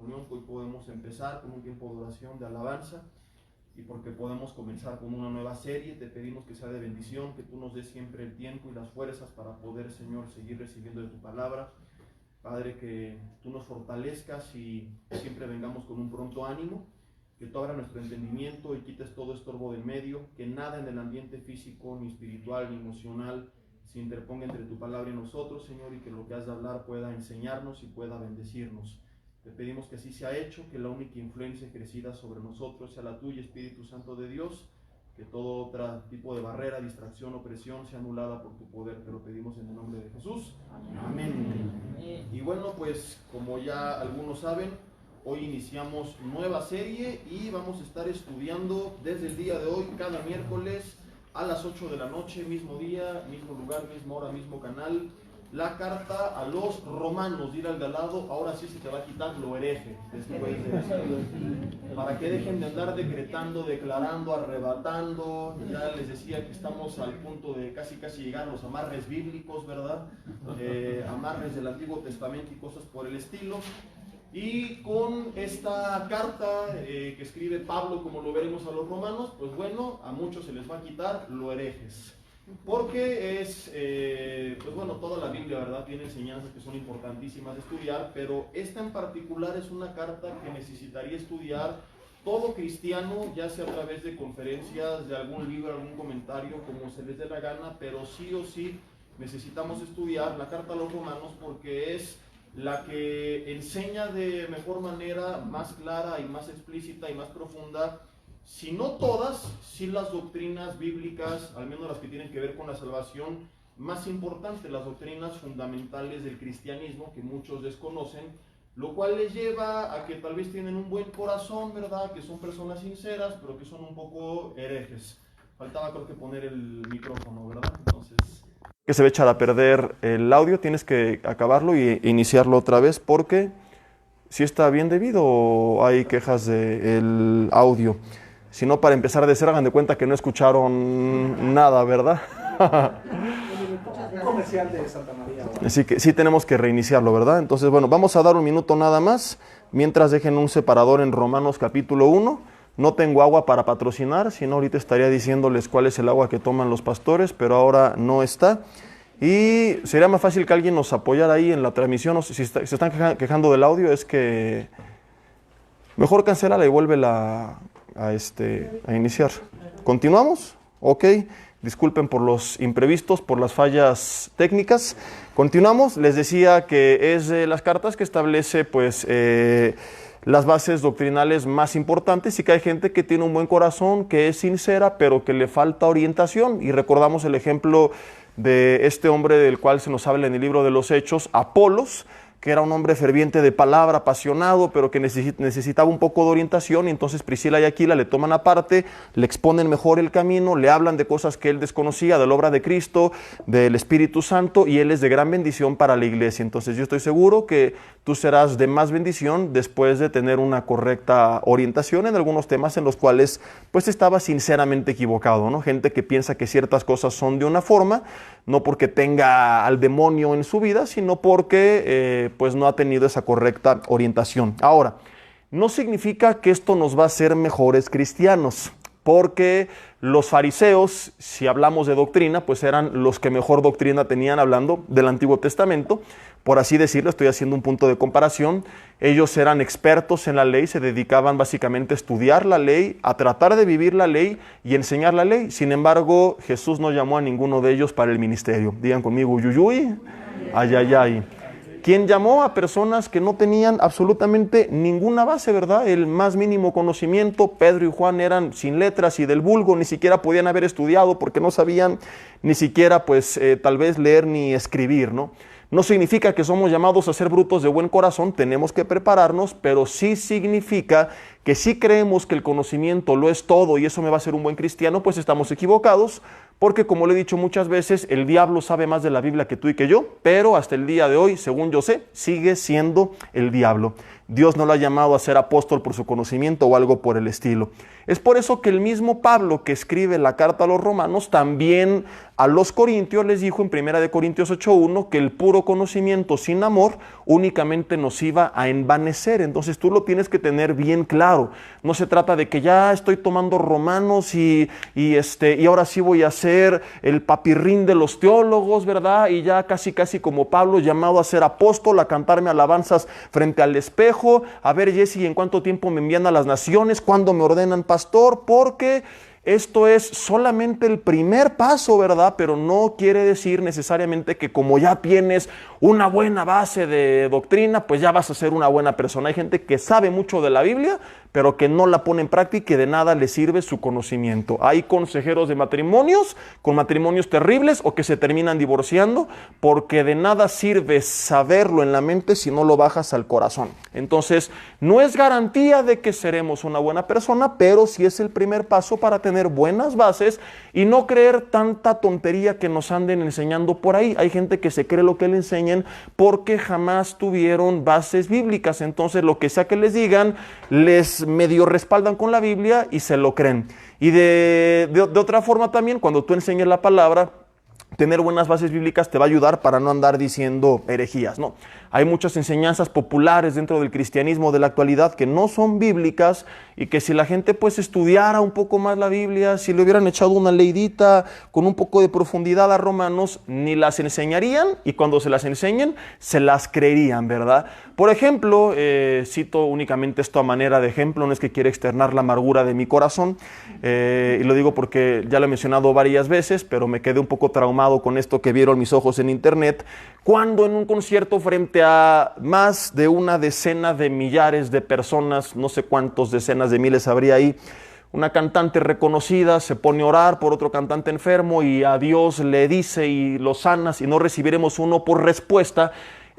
reunión, que hoy podemos empezar con un tiempo de oración, de alabanza, y porque podemos comenzar con una nueva serie. Te pedimos que sea de bendición, que tú nos des siempre el tiempo y las fuerzas para poder, Señor, seguir recibiendo de tu palabra. Padre, que tú nos fortalezcas y siempre vengamos con un pronto ánimo, que tú abras nuestro entendimiento y quites todo estorbo del medio, que nada en el ambiente físico, ni espiritual, ni emocional se interponga entre tu palabra y nosotros, Señor, y que lo que has de hablar pueda enseñarnos y pueda bendecirnos. Te pedimos que así sea hecho, que la única influencia ejercida sobre nosotros sea la tuya, Espíritu Santo de Dios, que todo otro tipo de barrera, distracción, opresión sea anulada por tu poder. Te lo pedimos en el nombre de Jesús. Amén. Y bueno, pues como ya algunos saben, hoy iniciamos nueva serie y vamos a estar estudiando desde el día de hoy, cada miércoles a las 8 de la noche, mismo día, mismo lugar, misma hora, mismo canal, la carta a los romanos. Dile al de al lado, ahora sí se te va a quitar lo hereje, después de esto, para que dejen de andar decretando, declarando, arrebatando. Ya les decía que estamos al punto de casi llegar a los amarres bíblicos, ¿verdad? Amarres del Antiguo Testamento y cosas por el estilo. Y con esta carta que escribe Pablo, como lo veremos, a los romanos, pues bueno, a muchos se les va a quitar lo herejes. Porque es, pues bueno, toda la Biblia, ¿verdad?, tiene enseñanzas que son importantísimas de estudiar, pero esta en particular es una carta que necesitaría estudiar todo cristiano, ya sea a través de conferencias, de algún libro, algún comentario, como se les dé la gana, pero sí o sí necesitamos estudiar la carta a los romanos porque es la que enseña de mejor manera, más clara y más explícita y más profunda, si no todas, sí las doctrinas bíblicas, al menos las que tienen que ver con la salvación, más importantes, las doctrinas fundamentales del cristianismo que muchos desconocen, lo cual les lleva a que tal vez tienen un buen corazón, ¿verdad?, que son personas sinceras, pero que son un poco herejes. Faltaba, creo que, poner el micrófono, ¿verdad? Entonces, que se va a echar a perder el audio, tienes que acabarlo e iniciarlo otra vez, porque si está bien debido o hay quejas del audio. Si no, para empezar de cero, hagan de cuenta que no escucharon nada, ¿verdad? Comercial de Santa María. Así que sí tenemos que reiniciarlo, ¿verdad? Entonces, bueno, vamos a dar un minuto nada más, mientras dejen un separador en Romanos capítulo 1. No tengo agua para patrocinar, si no ahorita estaría diciéndoles cuál es el agua que toman los pastores, pero ahora no está. Y sería más fácil que alguien nos apoyara ahí en la transmisión. No sé si se están quejando del audio, es que mejor cancélala y vuélvela a iniciar. ¿Continuamos? Ok. Disculpen por los imprevistos, por las fallas técnicas. Continuamos. Les decía que es de las cartas que establece, pues, las bases doctrinales más importantes, y que hay gente que tiene un buen corazón, que es sincera, pero que le falta orientación. Y recordamos el ejemplo de este hombre del cual se nos habla en el libro de los Hechos, Apolos, que era un hombre ferviente de palabra, apasionado, pero que necesitaba un poco de orientación, y entonces Priscila y Aquila le toman aparte, le exponen mejor el camino, le hablan de cosas que él desconocía, de la obra de Cristo, del Espíritu Santo, y él es de gran bendición para la iglesia. Entonces yo estoy seguro que tú serás de más bendición después de tener una correcta orientación en algunos temas en los cuales pues estaba sinceramente equivocado, ¿no? Gente que piensa que ciertas cosas son de una forma, no porque tenga al demonio en su vida, sino porque pues no ha tenido esa correcta orientación. Ahora, no significa que esto nos va a hacer mejores cristianos, porque los fariseos, si hablamos de doctrina, pues eran los que mejor doctrina tenían hablando del Antiguo Testamento, por así decirlo. Estoy haciendo un punto de comparación. Ellos eran expertos en la ley, se dedicaban básicamente a estudiar la ley, a tratar de vivir la ley y enseñar la ley. Sin embargo, Jesús no llamó a ninguno de ellos para el ministerio. Digan conmigo, uyuyuy, ayayay. Quien llamó a personas que no tenían absolutamente ninguna base, ¿verdad? El más mínimo conocimiento. Pedro y Juan eran sin letras y del vulgo, ni siquiera podían haber estudiado porque no sabían ni siquiera, pues, tal vez leer ni escribir, ¿no? No significa que somos llamados a ser brutos de buen corazón, tenemos que prepararnos, pero sí significa que si creemos que el conocimiento lo es todo y eso me va a hacer un buen cristiano, pues estamos equivocados, porque como le he dicho muchas veces, el diablo sabe más de la Biblia que tú y que yo, pero hasta el día de hoy, según yo sé, sigue siendo el diablo. Dios no lo ha llamado a ser apóstol por su conocimiento o algo por el estilo. Es por eso que el mismo Pablo, que escribe la carta a los romanos, también a los corintios les dijo en 1 Corintios 8:1 que el puro conocimiento sin amor únicamente nos iba a envanecer. Entonces tú lo tienes que tener bien claro. No se trata de que ya estoy tomando romanos y ahora sí voy a ser el papirrín de los teólogos, ¿verdad? Y ya casi como Pablo, llamado a ser apóstol, a cantarme alabanzas frente al espejo. A ver, Jesse, ¿en cuánto tiempo me envían a las naciones? ¿Cuándo me ordenan pastor? Porque esto es solamente el primer paso, ¿verdad? Pero no quiere decir necesariamente que como ya tienes una buena base de doctrina, pues ya vas a ser una buena persona. Hay gente que sabe mucho de la Biblia, pero que no la pone en práctica y de nada le sirve su conocimiento. Hay consejeros de matrimonios con matrimonios terribles o que se terminan divorciando porque de nada sirve saberlo en la mente si no lo bajas al corazón. Entonces, no es garantía de que seremos una buena persona, pero sí es el primer paso para tener buenas bases y no creer tanta tontería que nos anden enseñando por ahí. Hay gente que se cree lo que le enseñan porque jamás tuvieron bases bíblicas. Entonces, lo que sea que les digan, les medio respaldan con la Biblia y se lo creen. Y de otra forma también, cuando tú enseñas la palabra, tener buenas bases bíblicas te va a ayudar para no andar diciendo herejías, ¿no? Hay muchas enseñanzas populares dentro del cristianismo de la actualidad que no son bíblicas y que si la gente pues estudiara un poco más la Biblia, si le hubieran echado una leidita con un poco de profundidad a Romanos, ni las enseñarían y cuando se las enseñen, se las creerían, ¿verdad? Por ejemplo, cito únicamente esto a manera de ejemplo, no es que quiera externar la amargura de mi corazón, y lo digo porque ya lo he mencionado varias veces, pero me quedé un poco traumado con esto que vieron mis ojos en internet, cuando en un concierto frente a más de una decena de millares de personas, no sé cuántos decenas de miles habría ahí, una cantante reconocida se pone a orar por otro cantante enfermo y a Dios le dice y lo sanas y no recibiremos uno por respuesta.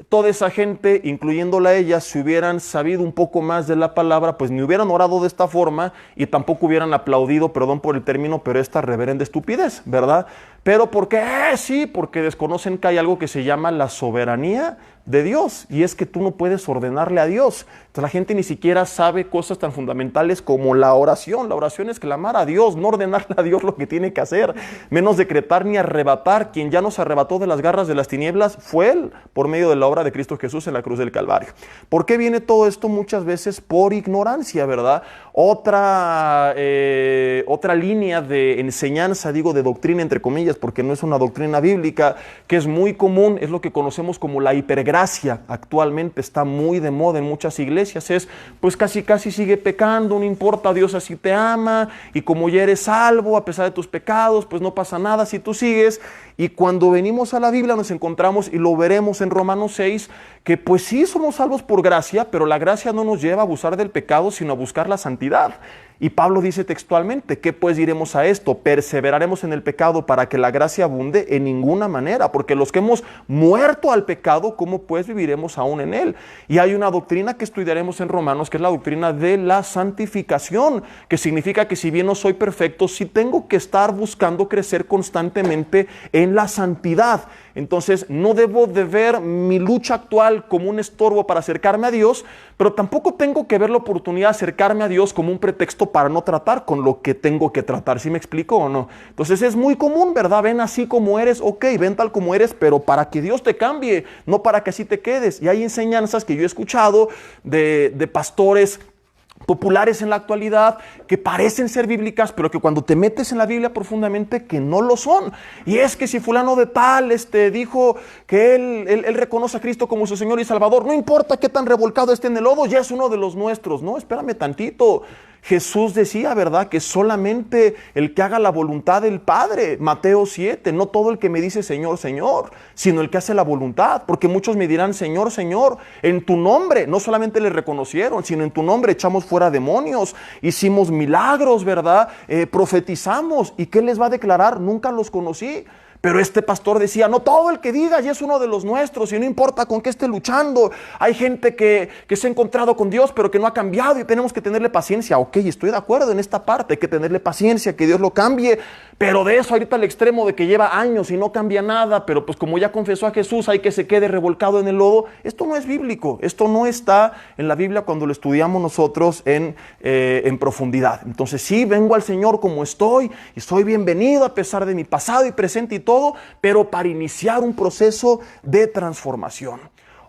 Toda esa gente, incluyéndola a ella, si hubieran sabido un poco más de la palabra, pues ni hubieran orado de esta forma y tampoco hubieran aplaudido, perdón por el término, pero esta reverenda estupidez, ¿verdad? Pero ¿por qué? Sí, porque desconocen que hay algo que se llama la soberanía de Dios, y es que tú no puedes ordenarle a Dios. Entonces la gente ni siquiera sabe cosas tan fundamentales como la oración. La oración es clamar a Dios, no ordenarle a Dios lo que tiene que hacer, menos decretar ni arrebatar. Quien ya nos arrebató de las garras de las tinieblas fue Él, por medio de la obra de Cristo Jesús en la cruz del Calvario. ¿Por qué viene todo esto? Muchas veces por ignorancia, ¿verdad? Otra línea de enseñanza, digo de doctrina entre comillas, porque no es una doctrina bíblica, que es muy común, es lo que conocemos como la hipergracia. Actualmente está muy de moda en muchas iglesias, es pues casi sigue pecando, no importa, Dios así te ama, y como ya eres salvo a pesar de tus pecados, pues no pasa nada si tú sigues. Y cuando venimos a la Biblia nos encontramos, y lo veremos en Romanos 6, que pues sí somos salvos por gracia, pero la gracia no nos lleva a abusar del pecado, sino a buscar la santidad. Y Pablo dice textualmente, ¿qué pues diremos a esto? ¿Perseveraremos en el pecado para que la gracia abunde? En ninguna manera, porque los que hemos muerto al pecado, ¿cómo pues viviremos aún en él? Y hay una doctrina que estudiaremos en Romanos, que es la doctrina de la santificación, que significa que si bien no soy perfecto, sí tengo que estar buscando crecer constantemente en la santidad. Entonces no debo de ver mi lucha actual como un estorbo para acercarme a Dios, pero tampoco tengo que ver la oportunidad de acercarme a Dios como un pretexto para no tratar con lo que tengo que tratar. ¿Sí me explico o no? Entonces es muy común, ¿verdad? Ven así como eres, ok, ven tal como eres, pero para que Dios te cambie, no para que así te quedes. Y hay enseñanzas que yo he escuchado de pastores populares en la actualidad que parecen ser bíblicas, pero que cuando te metes en la Biblia profundamente que no lo son. Y es que si fulano de tal dijo que él reconoce a Cristo como su Señor y Salvador, no importa qué tan revolcado esté en el lodo, ya es uno de los nuestros. No, espérame tantito. Jesús decía, ¿verdad?, que solamente el que haga la voluntad del Padre, Mateo 7, no todo el que me dice Señor, Señor, sino el que hace la voluntad, porque muchos me dirán Señor, Señor, en tu nombre, no solamente le reconocieron, sino en tu nombre echamos fuera demonios, hicimos milagros, ¿verdad?, profetizamos, ¿y qué les va a declarar? Nunca los conocí. Pero este pastor decía, no todo el que diga ya es uno de los nuestros y no importa con qué esté luchando. Hay gente que se ha encontrado con Dios pero que no ha cambiado y tenemos que tenerle paciencia. Ok, estoy de acuerdo en esta parte, hay que tenerle paciencia, que Dios lo cambie. Pero de eso ahorita al extremo de que lleva años y no cambia nada, pero pues como ya confesó a Jesús, hay que se quede revolcado en el lodo. Esto no es bíblico, esto no está en la Biblia cuando lo estudiamos nosotros en profundidad. Entonces sí, vengo al Señor como estoy y soy bienvenido a pesar de mi pasado y presente y todo, pero para iniciar un proceso de transformación.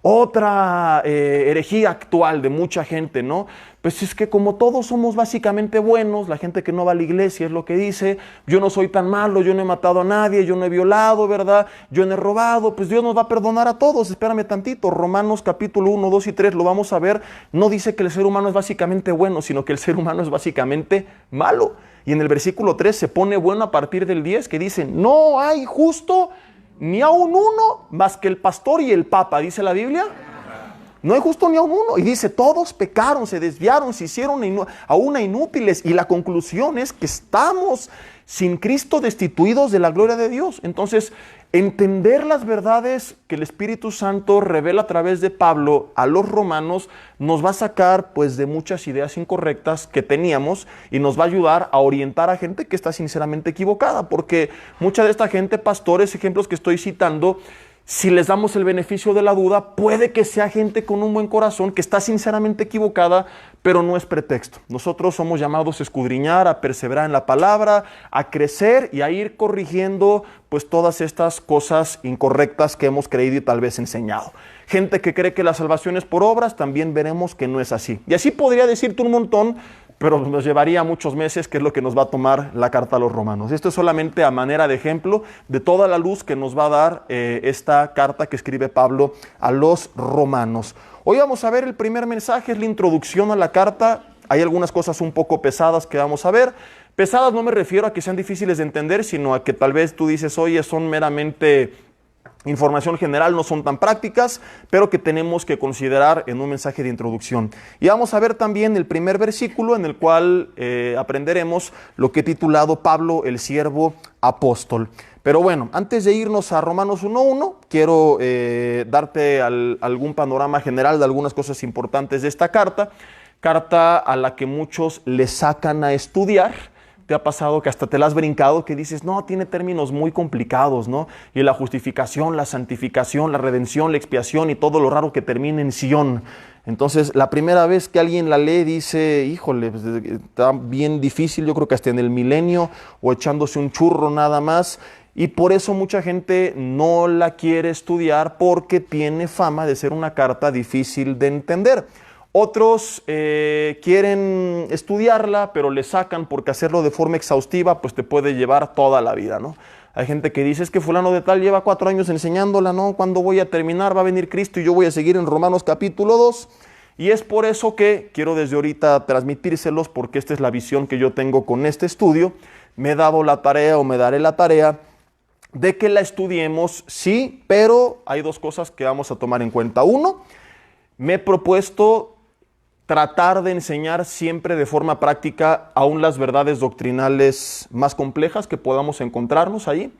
Otra herejía actual de mucha gente, ¿no? Pues es que como todos somos básicamente buenos, la gente que no va a la iglesia es lo que dice, yo no soy tan malo, yo no he matado a nadie, yo no he violado, ¿verdad? Yo no he robado, pues Dios nos va a perdonar a todos. Espérame tantito, Romanos capítulo 1, 2 y 3, lo vamos a ver, no dice que el ser humano es básicamente bueno, sino que el ser humano es básicamente malo. Y en el versículo 3 se pone bueno a partir del 10, que dice, no hay justo ni aun uno más que el pastor y el papa, dice la Biblia. No hay justo ni aun uno. Y dice, todos pecaron, se desviaron, se hicieron a una inútiles. Y la conclusión es que estamos sin Cristo destituidos de la gloria de Dios. Entonces, entender las verdades que el Espíritu Santo revela a través de Pablo a los romanos nos va a sacar pues de muchas ideas incorrectas que teníamos y nos va a ayudar a orientar a gente que está sinceramente equivocada, porque mucha de esta gente, pastores, ejemplos que estoy citando, si les damos el beneficio de la duda, puede que sea gente con un buen corazón que está sinceramente equivocada, pero no es pretexto. Nosotros somos llamados a escudriñar, a perseverar en la palabra, a crecer y a ir corrigiendo pues todas estas cosas incorrectas que hemos creído y tal vez enseñado. Gente que cree que la salvación es por obras, también veremos que no es así. Y así podría decirte un montón, pero nos llevaría muchos meses, que es lo que nos va a tomar la carta a los romanos. Esto es solamente a manera de ejemplo de toda la luz que nos va a dar esta carta que escribe Pablo a los romanos. Hoy vamos a ver el primer mensaje, es la introducción a la carta. Hay algunas cosas un poco pesadas que vamos a ver. Pesadas no me refiero a que sean difíciles de entender, sino a que tal vez tú dices, oye, son meramente información general, no son tan prácticas, pero que tenemos que considerar en un mensaje de introducción. Y vamos a ver también el primer versículo en el cual aprenderemos lo que he titulado Pablo, el siervo apóstol. Pero bueno, antes de irnos a Romanos 1.1, quiero darte algún panorama general de algunas cosas importantes de esta carta a la que muchos le sacan a estudiar. ¿Te ha pasado que hasta te la has brincado, que dices, no, tiene términos muy complicados, ¿no? Y la justificación, la santificación, la redención, la expiación y todo lo raro que termina en Sion. Entonces, la primera vez que alguien la lee dice, híjole, pues, está bien difícil, yo creo que hasta en el milenio, o echándose un churro nada más. Y por eso mucha gente no la quiere estudiar, porque tiene fama de ser una carta difícil de entender. Otros quieren estudiarla, pero le sacan porque hacerlo de forma exhaustiva pues te puede llevar toda la vida, ¿no? Hay gente que dice, es que fulano de tal lleva 4 años enseñándola, ¿no? ¿Cuándo voy a terminar? Va a venir Cristo y yo voy a seguir en Romanos capítulo 2. Y es por eso que quiero desde ahorita transmitírselos, porque esta es la visión que yo tengo con este estudio. Me he dado la tarea o me daré la tarea de que la estudiemos, sí, pero hay 2 cosas que vamos a tomar en cuenta. Uno, me he propuesto tratar de enseñar siempre de forma práctica aún las verdades doctrinales más complejas que podamos encontrarnos allí,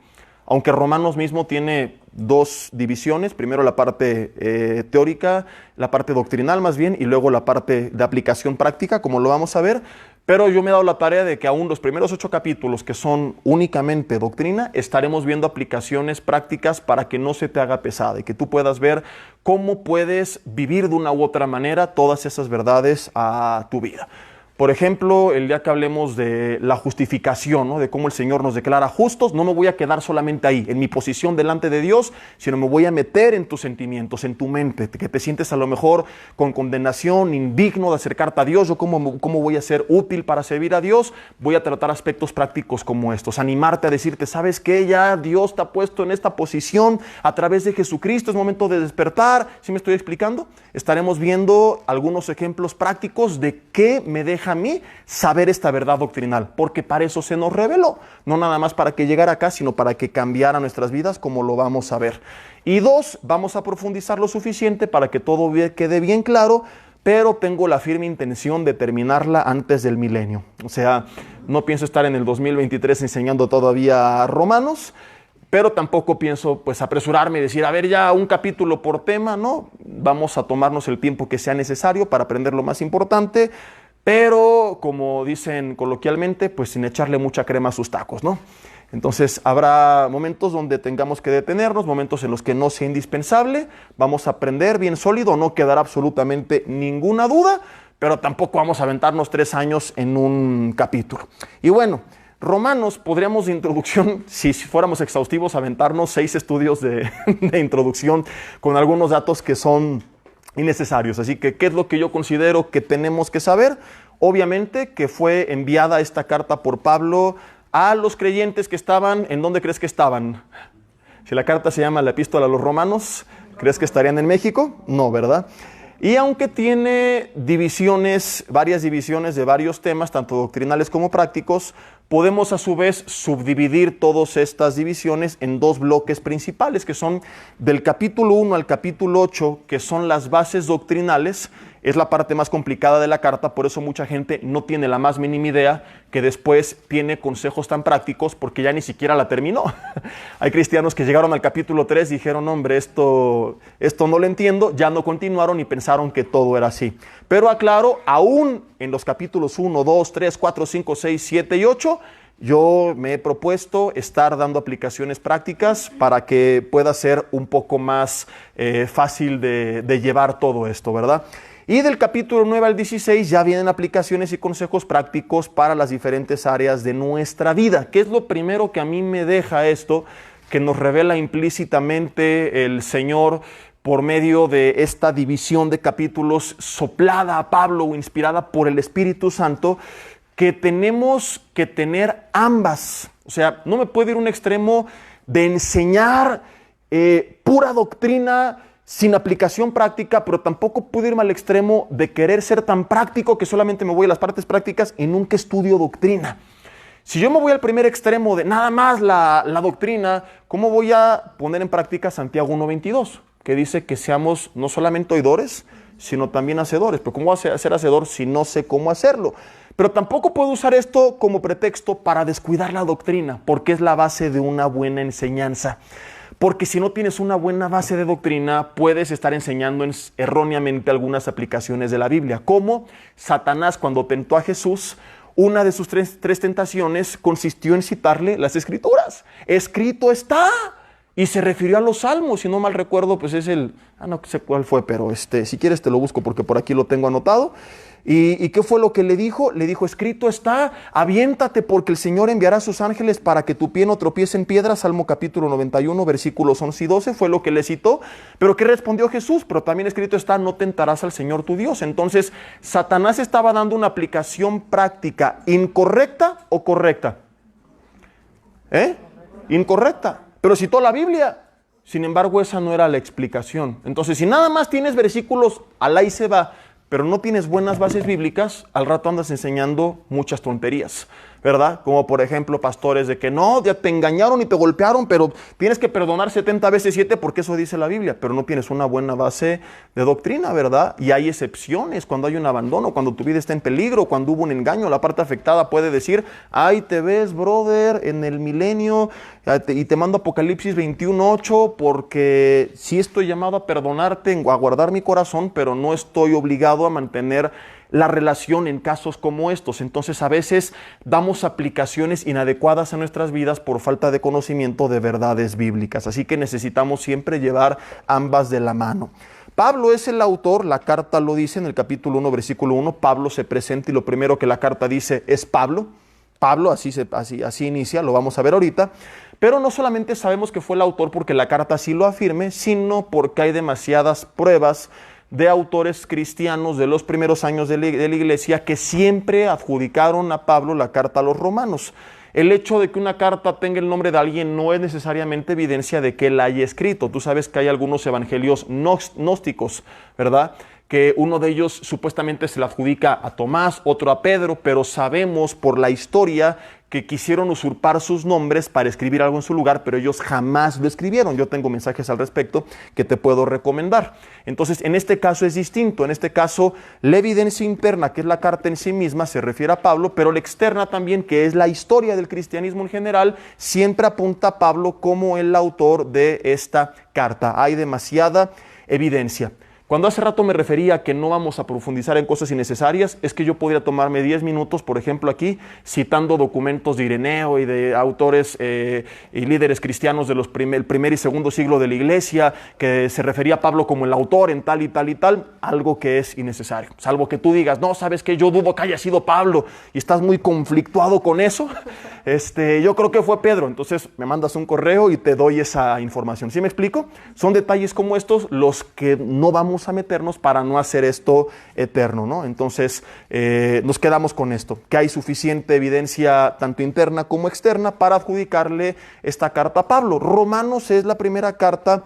aunque Romanos mismo tiene 2 divisiones, primero la parte teórica, la parte doctrinal más bien, y luego la parte de aplicación práctica, como lo vamos a ver. Pero yo me he dado la tarea de que aún los primeros 8 capítulos, que son únicamente doctrina, estaremos viendo aplicaciones prácticas para que no se te haga pesada y que tú puedas ver cómo puedes vivir de una u otra manera todas esas verdades a tu vida. Por ejemplo, el día que hablemos de la justificación, ¿no? De cómo el Señor nos declara justos, no me voy a quedar solamente ahí, en mi posición delante de Dios, sino me voy a meter en tus sentimientos, en tu mente, que te sientes a lo mejor con condenación, indigno de acercarte a Dios. Yo cómo voy a ser útil para servir a Dios. Voy a tratar aspectos prácticos como estos, animarte a decirte, ¿sabes qué? Ya Dios te ha puesto en esta posición a través de Jesucristo, es momento de despertar. ¿Sí me estoy explicando? Estaremos viendo algunos ejemplos prácticos de qué me deja a mí saber esta verdad doctrinal, porque para eso se nos reveló, no nada más para que llegara acá, sino para que cambiara nuestras vidas, como lo vamos a ver. Y 2, vamos a profundizar lo suficiente para que todo quede bien claro, pero tengo la firme intención de terminarla antes del milenio. O sea, no pienso estar en el 2023 enseñando todavía Romanos, pero tampoco pienso pues apresurarme y decir, a ver, ya un capítulo por tema, no, vamos a tomarnos el tiempo que sea necesario para aprender lo más importante, pero como dicen coloquialmente, pues sin echarle mucha crema a sus tacos, ¿no? Entonces habrá momentos donde tengamos que detenernos, momentos en los que no sea indispensable, vamos a aprender bien sólido, no quedará absolutamente ninguna duda, pero tampoco vamos a aventarnos 3 años en un capítulo. Y bueno, Romanos podríamos de introducción, si fuéramos exhaustivos, aventarnos 6 estudios de introducción con algunos datos que son innecesarios. Así que, ¿qué es lo que yo considero que tenemos que saber? Obviamente que fue enviada esta carta por Pablo a los creyentes que estaban, ¿en dónde crees que estaban? Si la carta se llama la Epístola a los Romanos, ¿crees que estarían en México? No, ¿verdad? Y aunque tiene divisiones, varias divisiones de varios temas, tanto doctrinales como prácticos, podemos a su vez subdividir todas estas divisiones en 2 bloques principales, que son del capítulo 1 al capítulo 8, que son las bases doctrinales. Es la parte más complicada de la carta, por eso mucha gente no tiene la más mínima idea que después tiene consejos tan prácticos, porque ya ni siquiera la terminó. Hay cristianos que llegaron al capítulo 3 y dijeron, hombre, esto no lo entiendo, ya no continuaron y pensaron que todo era así. Pero aclaro, aún en los capítulos 1, 2, 3, 4, 5, 6, 7 y 8, yo me he propuesto estar dando aplicaciones prácticas para que pueda ser un poco más fácil de llevar todo esto, ¿verdad? Y del capítulo 9 al 16 ya vienen aplicaciones y consejos prácticos para las diferentes áreas de nuestra vida. ¿Qué es lo primero que a mí me deja esto? Que nos revela implícitamente el Señor por medio de esta división de capítulos soplada a Pablo o inspirada por el Espíritu Santo, que tenemos que tener ambas. O sea, no me puedo ir a un extremo de enseñar pura doctrina sin aplicación práctica, pero tampoco puedo irme al extremo de querer ser tan práctico que solamente me voy a las partes prácticas y nunca estudio doctrina. Si yo me voy al primer extremo de nada más la doctrina, ¿cómo voy a poner en práctica Santiago 1:22? Que dice que seamos no solamente oidores, sino también hacedores. Pero ¿cómo voy a ser hacedor si no sé cómo hacerlo? Pero tampoco puedo usar esto como pretexto para descuidar la doctrina, porque es la base de una buena enseñanza. Porque si no tienes una buena base de doctrina, puedes estar enseñando erróneamente algunas aplicaciones de la Biblia. Como Satanás, cuando tentó a Jesús, una de sus tres tentaciones consistió en citarle las Escrituras. Escrito está. Y se refirió a los salmos, si no mal recuerdo, pues es no sé cuál fue, pero si quieres te lo busco porque por aquí lo tengo anotado. ¿Y qué fue lo que le dijo? Le dijo, escrito está, aviéntate porque el Señor enviará a sus ángeles para que tu pie no tropiece en piedra. Salmo capítulo 91, versículos 11 y 12, fue lo que le citó. Pero ¿qué respondió Jesús? Pero también escrito está, no tentarás al Señor tu Dios. Entonces, Satanás estaba dando una aplicación práctica, ¿incorrecta o correcta? Incorrecta. Pero citó la Biblia. Sin embargo, esa no era la explicación. Entonces, si nada más tienes versículos, alá y se va, pero no tienes buenas bases bíblicas, al rato andas enseñando muchas tonterías, ¿verdad? Como por ejemplo pastores de que no, ya te engañaron y te golpearon, pero tienes que perdonar 70 veces 7 porque eso dice la Biblia, pero no tienes una buena base de doctrina, ¿verdad? Y hay excepciones cuando hay un abandono, cuando tu vida está en peligro, cuando hubo un engaño, la parte afectada puede decir, ay, te ves, brother, en el milenio, y te mando Apocalipsis 21:8 porque sí estoy llamado a perdonarte, a guardar mi corazón, pero no estoy obligado a mantener la relación en casos como estos. Entonces a veces damos aplicaciones inadecuadas a nuestras vidas por falta de conocimiento de verdades bíblicas. Así que necesitamos siempre llevar ambas de la mano. Pablo es el autor, la carta lo dice en el capítulo 1, versículo 1, Pablo se presenta y lo primero que la carta dice es Pablo. Pablo, así inicia, lo vamos a ver ahorita. Pero no solamente sabemos que fue el autor porque la carta así lo afirme, sino porque hay demasiadas pruebas de autores cristianos de los primeros años de la iglesia que siempre adjudicaron a Pablo la carta a los romanos. El hecho de que una carta tenga el nombre de alguien no es necesariamente evidencia de que él la haya escrito. Tú sabes que hay algunos evangelios gnósticos, ¿verdad? Que uno de ellos supuestamente se le adjudica a Tomás, otro a Pedro, pero sabemos por la historia que quisieron usurpar sus nombres para escribir algo en su lugar, pero ellos jamás lo escribieron. Yo tengo mensajes al respecto que te puedo recomendar. Entonces, en este caso es distinto. En este caso, la evidencia interna, que es la carta en sí misma, se refiere a Pablo, pero la externa también, que es la historia del cristianismo en general, siempre apunta a Pablo como el autor de esta carta. Hay demasiada evidencia. Cuando hace rato me refería a que no vamos a profundizar en cosas innecesarias, es que yo podría tomarme 10 minutos, por ejemplo aquí, citando documentos de Ireneo y de autores y líderes cristianos de el primer y segundo siglo de la iglesia, que se refería a Pablo como el autor en tal y tal y tal, algo que es innecesario. Salvo que tú digas, no, sabes que yo dudo que haya sido Pablo y estás muy conflictuado con eso, yo creo que fue Pedro. Entonces me mandas un correo y te doy esa información. ¿Sí me explico? Son detalles como estos los que no vamos a meternos para no hacer esto eterno, ¿no? Entonces nos quedamos con esto, que hay suficiente evidencia tanto interna como externa para adjudicarle esta carta a Pablo. Romanos es la primera carta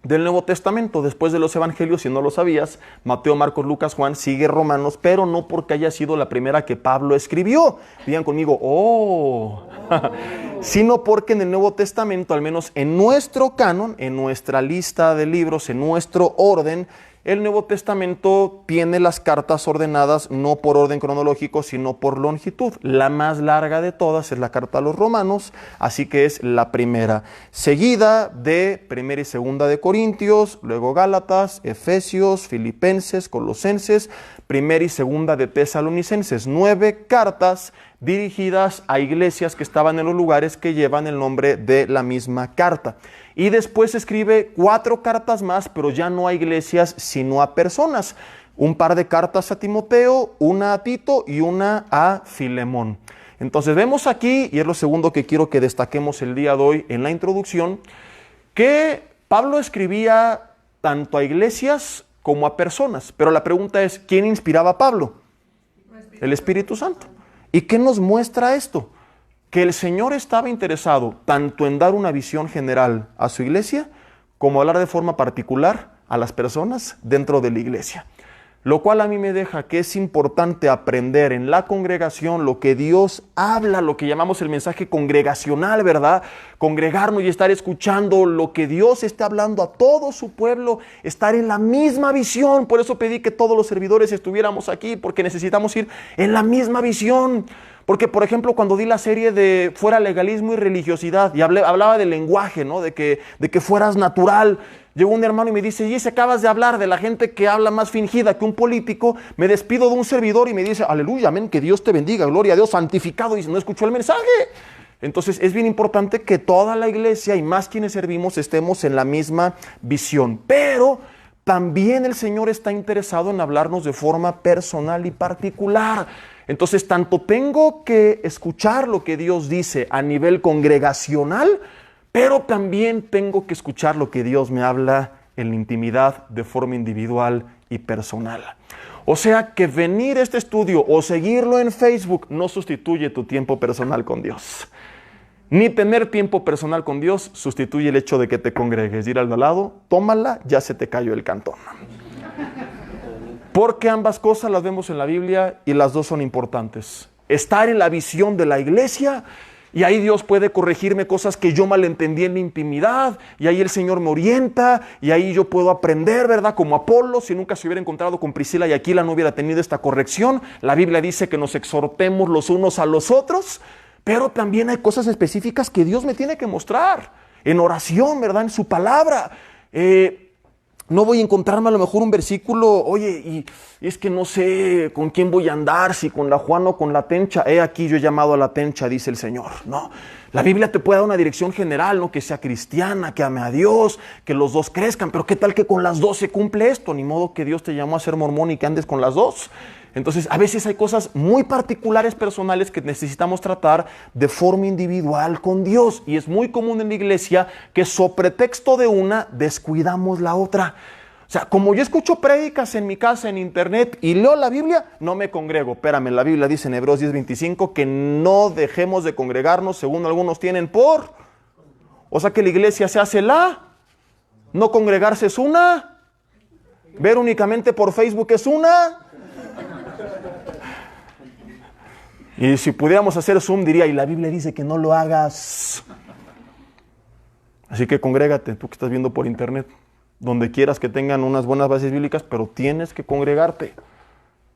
del Nuevo Testamento, después de los Evangelios, si no lo sabías, Mateo, Marcos, Lucas, Juan, sigue Romanos, pero no porque haya sido la primera que Pablo escribió. Digan conmigo, sino porque en el Nuevo Testamento, al menos en nuestro canon, en nuestra lista de libros, en nuestro orden, el Nuevo Testamento tiene las cartas ordenadas no por orden cronológico, sino por longitud. La más larga de todas es la carta a los Romanos, así que es la primera. Seguida de Primera y Segunda de Corintios, luego Gálatas, Efesios, Filipenses, Colosenses, Primera y Segunda de Tesalonicenses. 9 cartas dirigidas a iglesias que estaban en los lugares que llevan el nombre de la misma carta. Y después escribe 4 cartas más, pero ya no a iglesias, sino a personas. Un par de cartas a Timoteo, una a Tito y una a Filemón. Entonces vemos aquí, y es lo segundo que quiero que destaquemos el día de hoy en la introducción, que Pablo escribía tanto a iglesias como a personas. Pero la pregunta es, ¿quién inspiraba a Pablo? El Espíritu Santo. ¿Y qué nos muestra esto? Que el Señor estaba interesado tanto en dar una visión general a su iglesia, como hablar de forma particular a las personas dentro de la iglesia. Lo cual a mí me deja que es importante aprender en la congregación lo que Dios habla, lo que llamamos el mensaje congregacional, ¿verdad? Congregarnos y estar escuchando lo que Dios está hablando a todo su pueblo, estar en la misma visión. Por eso pedí que todos los servidores estuviéramos aquí, porque necesitamos ir en la misma visión. Porque, por ejemplo, cuando di la serie de Fuera legalismo y religiosidad, y hablaba del lenguaje, ¿no? De que fueras natural, llegó un hermano y me dice, y si acabas de hablar de la gente que habla más fingida que un político, me despido de un servidor y me dice, aleluya, amén, que Dios te bendiga, gloria a Dios, santificado, y no escuchó el mensaje. Entonces es bien importante que toda la iglesia y más quienes servimos estemos en la misma visión. Pero también el Señor está interesado en hablarnos de forma personal y particular. Entonces, tanto tengo que escuchar lo que Dios dice a nivel congregacional, pero también tengo que escuchar lo que Dios me habla en la intimidad de forma individual y personal. O sea que venir a este estudio o seguirlo en Facebook no sustituye tu tiempo personal con Dios. Ni tener tiempo personal con Dios sustituye el hecho de que te congregues. Ir al lado, tómala, ya se te cayó el cantón. Porque ambas cosas las vemos en la Biblia y las dos son importantes. Estar en la visión de la iglesia, y ahí Dios puede corregirme cosas que yo malentendí en la intimidad, y ahí el Señor me orienta, y ahí yo puedo aprender, ¿verdad? Como Apolo, si nunca se hubiera encontrado con Priscila y Aquila no hubiera tenido esta corrección. La Biblia dice que nos exhortemos los unos a los otros, pero también hay cosas específicas que Dios me tiene que mostrar en oración, ¿verdad? En su palabra. No voy a encontrarme a lo mejor un versículo, oye, y es que no sé con quién voy a andar, si con la Juana o con la Tencha. He aquí yo he llamado a la Tencha, dice el Señor. No, la Biblia te puede dar una dirección general, ¿no? Que sea cristiana, que ame a Dios, que los dos crezcan. Pero ¿qué tal que con las dos se cumple esto? Ni modo que Dios te llamó a ser mormón y que andes con las dos. Entonces, a veces hay cosas muy particulares, personales, que necesitamos tratar de forma individual con Dios. Y es muy común en la iglesia que sobre pretexto de una, descuidamos la otra. O sea, como yo escucho prédicas en mi casa, en internet, y leo la Biblia, no me congrego. Espérame, la Biblia dice en Hebreos 10:25 que no dejemos de congregarnos, según algunos tienen por. O sea que la iglesia se hace no congregarse es una, ver únicamente por Facebook es una. Y si pudiéramos hacer Zoom, diría, y la Biblia dice que no lo hagas. Así que congrégate, tú que estás viendo por internet, donde quieras que tengan unas buenas bases bíblicas, pero tienes que congregarte.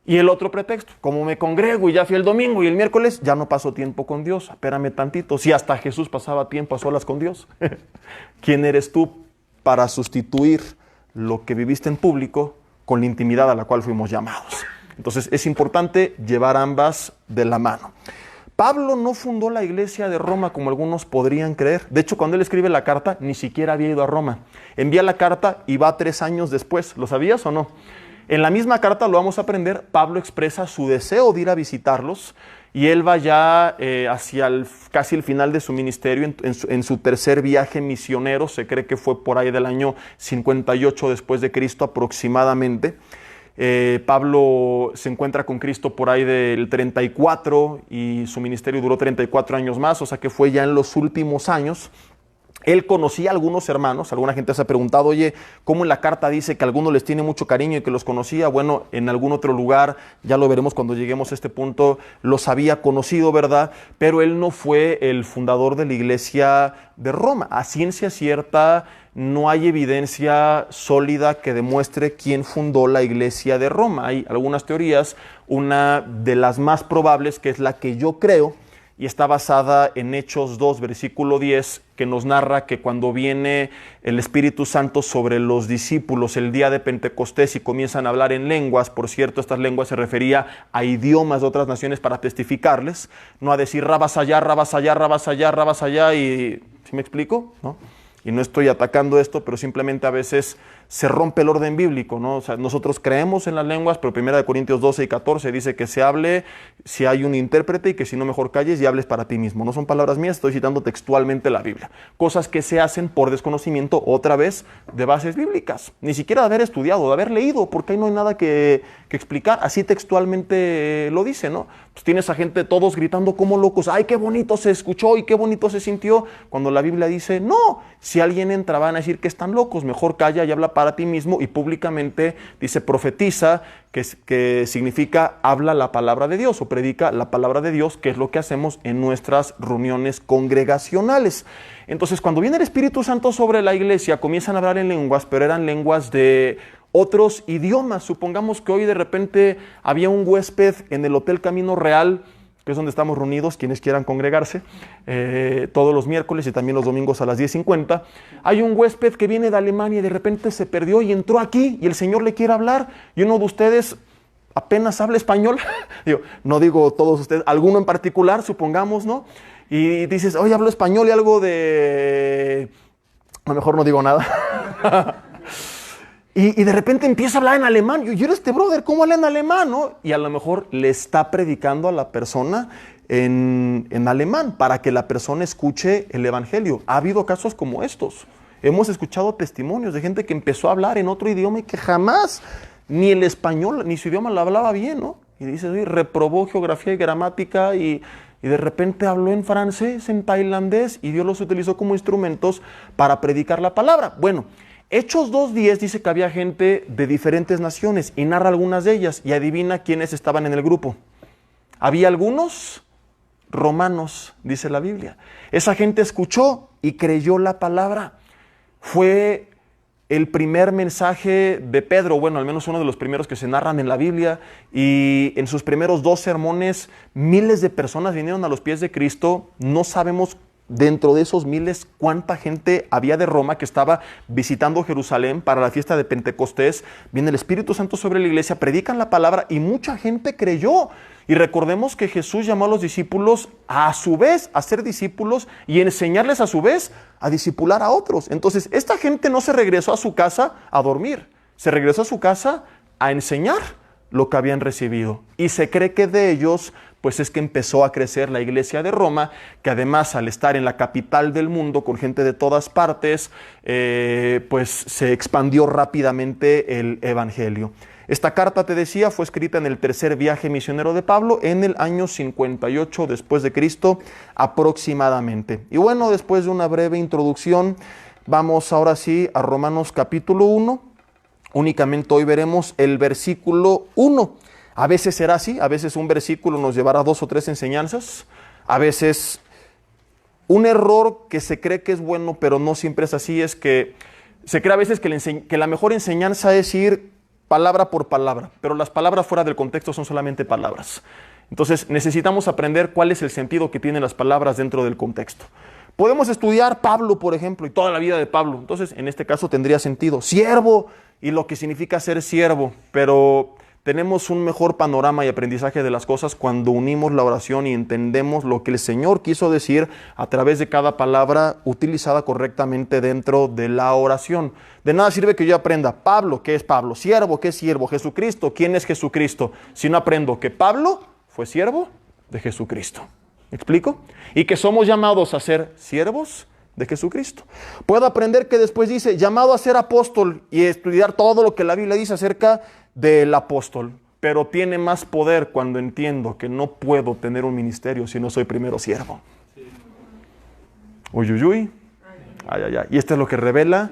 Y el otro pretexto, como me congrego y ya fui el domingo y el miércoles, ya no paso tiempo con Dios, espérame tantito. Si hasta Jesús pasaba tiempo a solas con Dios. ¿Quién eres tú para sustituir lo que viviste en público con la intimidad a la cual fuimos llamados? Entonces es importante llevar ambas de la mano. Pablo no fundó la iglesia de Roma como algunos podrían creer. De hecho, cuando él escribe la carta, ni siquiera había ido a Roma. Envía la carta y va 3 años después. ¿Lo sabías o no? En la misma carta, lo vamos a aprender, Pablo expresa su deseo de ir a visitarlos y él va ya hacia casi el final de su ministerio, en su tercer viaje misionero. Se cree que fue por ahí del año 58 después de Cristo aproximadamente. Pablo se encuentra con Cristo por ahí del 34 y su ministerio duró 34 años más, o sea que fue ya en los últimos años. Él conocía a algunos hermanos, alguna gente se ha preguntado, oye, ¿cómo en la carta dice que a algunos les tiene mucho cariño y que los conocía? Bueno, en algún otro lugar, ya lo veremos cuando lleguemos a este punto, los había conocido, ¿verdad? Pero él no fue el fundador de la iglesia de Roma. A ciencia cierta, no hay evidencia sólida que demuestre quién fundó la iglesia de Roma. Hay algunas teorías, una de las más probables, que es la que yo creo, y está basada en Hechos 2, versículo 10, que nos narra que cuando viene el Espíritu Santo sobre los discípulos el día de Pentecostés y comienzan a hablar en lenguas, por cierto, estas lenguas se refería a idiomas de otras naciones para testificarles, no a decir rabas allá, rabas allá, rabas allá, rabas allá, y ¿sí me explico? ¿No? Y no estoy atacando esto, pero simplemente a veces se rompe el orden bíblico, ¿no? O sea, nosotros creemos en las lenguas, pero 1 Corintios 12 y 14 dice que se hable si hay un intérprete y que si no mejor calles y hables para ti mismo. No son palabras mías, estoy citando textualmente la Biblia. Cosas que se hacen por desconocimiento, otra vez, de bases bíblicas. Ni siquiera de haber estudiado, de haber leído, porque ahí no hay nada que explicar. Así textualmente lo dice, ¿no? Pues tienes a gente todos gritando como locos, ¡ay, qué bonito se escuchó y qué bonito se sintió! Cuando la Biblia dice, no, si alguien entra van a decir que están locos, mejor calla y habla para ti mismo, y públicamente dice profetiza, que significa habla la palabra de Dios o predica la palabra de Dios, que es lo que hacemos en nuestras reuniones congregacionales. Entonces, cuando viene el Espíritu Santo sobre la iglesia, comienzan a hablar en lenguas, pero eran lenguas de otros idiomas. Supongamos que hoy de repente había un huésped en el Hotel Camino Real, que es donde estamos reunidos, quienes quieran congregarse, todos los miércoles y también los domingos a las 10:50. Hay un huésped que viene de Alemania y de repente se perdió y entró aquí y el Señor le quiere hablar y uno de ustedes apenas habla español. No digo todos ustedes, alguno en particular, supongamos, ¿no? Y dices, oye, hablo español y algo de... A lo mejor no digo nada. Y de repente empieza a hablar en alemán. Yo era este brother, ¿cómo habla en alemán? ¿No? Y a lo mejor le está predicando a la persona en alemán para que la persona escuche el evangelio. Ha habido casos como estos. Hemos escuchado testimonios de gente que empezó a hablar en otro idioma y que jamás ni el español ni su idioma lo hablaba bien, ¿no? Y dice, oye, reprobó geografía y gramática y de repente habló en francés, en tailandés, y Dios los utilizó como instrumentos para predicar la palabra. Bueno, Hechos 2:10 dice que había gente de diferentes naciones y narra algunas de ellas y adivina quiénes estaban en el grupo. Había algunos romanos, dice la Biblia. Esa gente escuchó y creyó la palabra. Fue el primer mensaje de Pedro, bueno, al menos uno de los primeros que se narran en la Biblia, y en sus primeros 2 sermones miles de personas vinieron a los pies de Cristo. No sabemos dentro de esos miles cuánta gente había de Roma que estaba visitando Jerusalén para la fiesta de Pentecostés. Viene el Espíritu Santo sobre la iglesia, predican la palabra y mucha gente creyó. Y recordemos que Jesús llamó a los discípulos a su vez a ser discípulos y enseñarles a su vez a discipular a otros. Entonces, esta gente no se regresó a su casa a dormir, se regresó a su casa a enseñar lo que habían recibido. Y se cree que de ellos, pues es que empezó a crecer la iglesia de Roma, que además al estar en la capital del mundo con gente de todas partes, pues se expandió rápidamente el evangelio. Esta carta, te decía, fue escrita en el tercer viaje misionero de Pablo en el año 58 después de Cristo aproximadamente. Y bueno, después de una breve introducción, vamos ahora sí a Romanos capítulo 1. Únicamente hoy veremos el versículo 1. A veces será así, a veces un versículo nos llevará 2 o 3 enseñanzas, a veces un error que se cree que es bueno, pero no siempre es así, es que se cree a veces que la mejor enseñanza es ir palabra por palabra, pero las palabras fuera del contexto son solamente palabras. Entonces necesitamos aprender cuál es el sentido que tienen las palabras dentro del contexto. Podemos estudiar Pablo, por ejemplo, y toda la vida de Pablo. Entonces, en este caso tendría sentido. Siervo y lo que significa ser siervo, pero tenemos un mejor panorama y aprendizaje de las cosas cuando unimos la oración y entendemos lo que el Señor quiso decir a través de cada palabra utilizada correctamente dentro de la oración. De nada sirve que yo aprenda Pablo, ¿qué es Pablo? Siervo, ¿qué es siervo? Jesucristo, ¿quién es Jesucristo? Si no aprendo que Pablo fue siervo de Jesucristo. ¿Me explico? Y que somos llamados a ser siervos de Jesucristo. Puedo aprender que después dice, llamado a ser apóstol, y estudiar todo lo que la Biblia dice acerca del apóstol. Pero tiene más poder cuando entiendo que no puedo tener un ministerio si no soy primero siervo. Uy, uy, uy. Ay, ay, ay. Y esto es lo que revela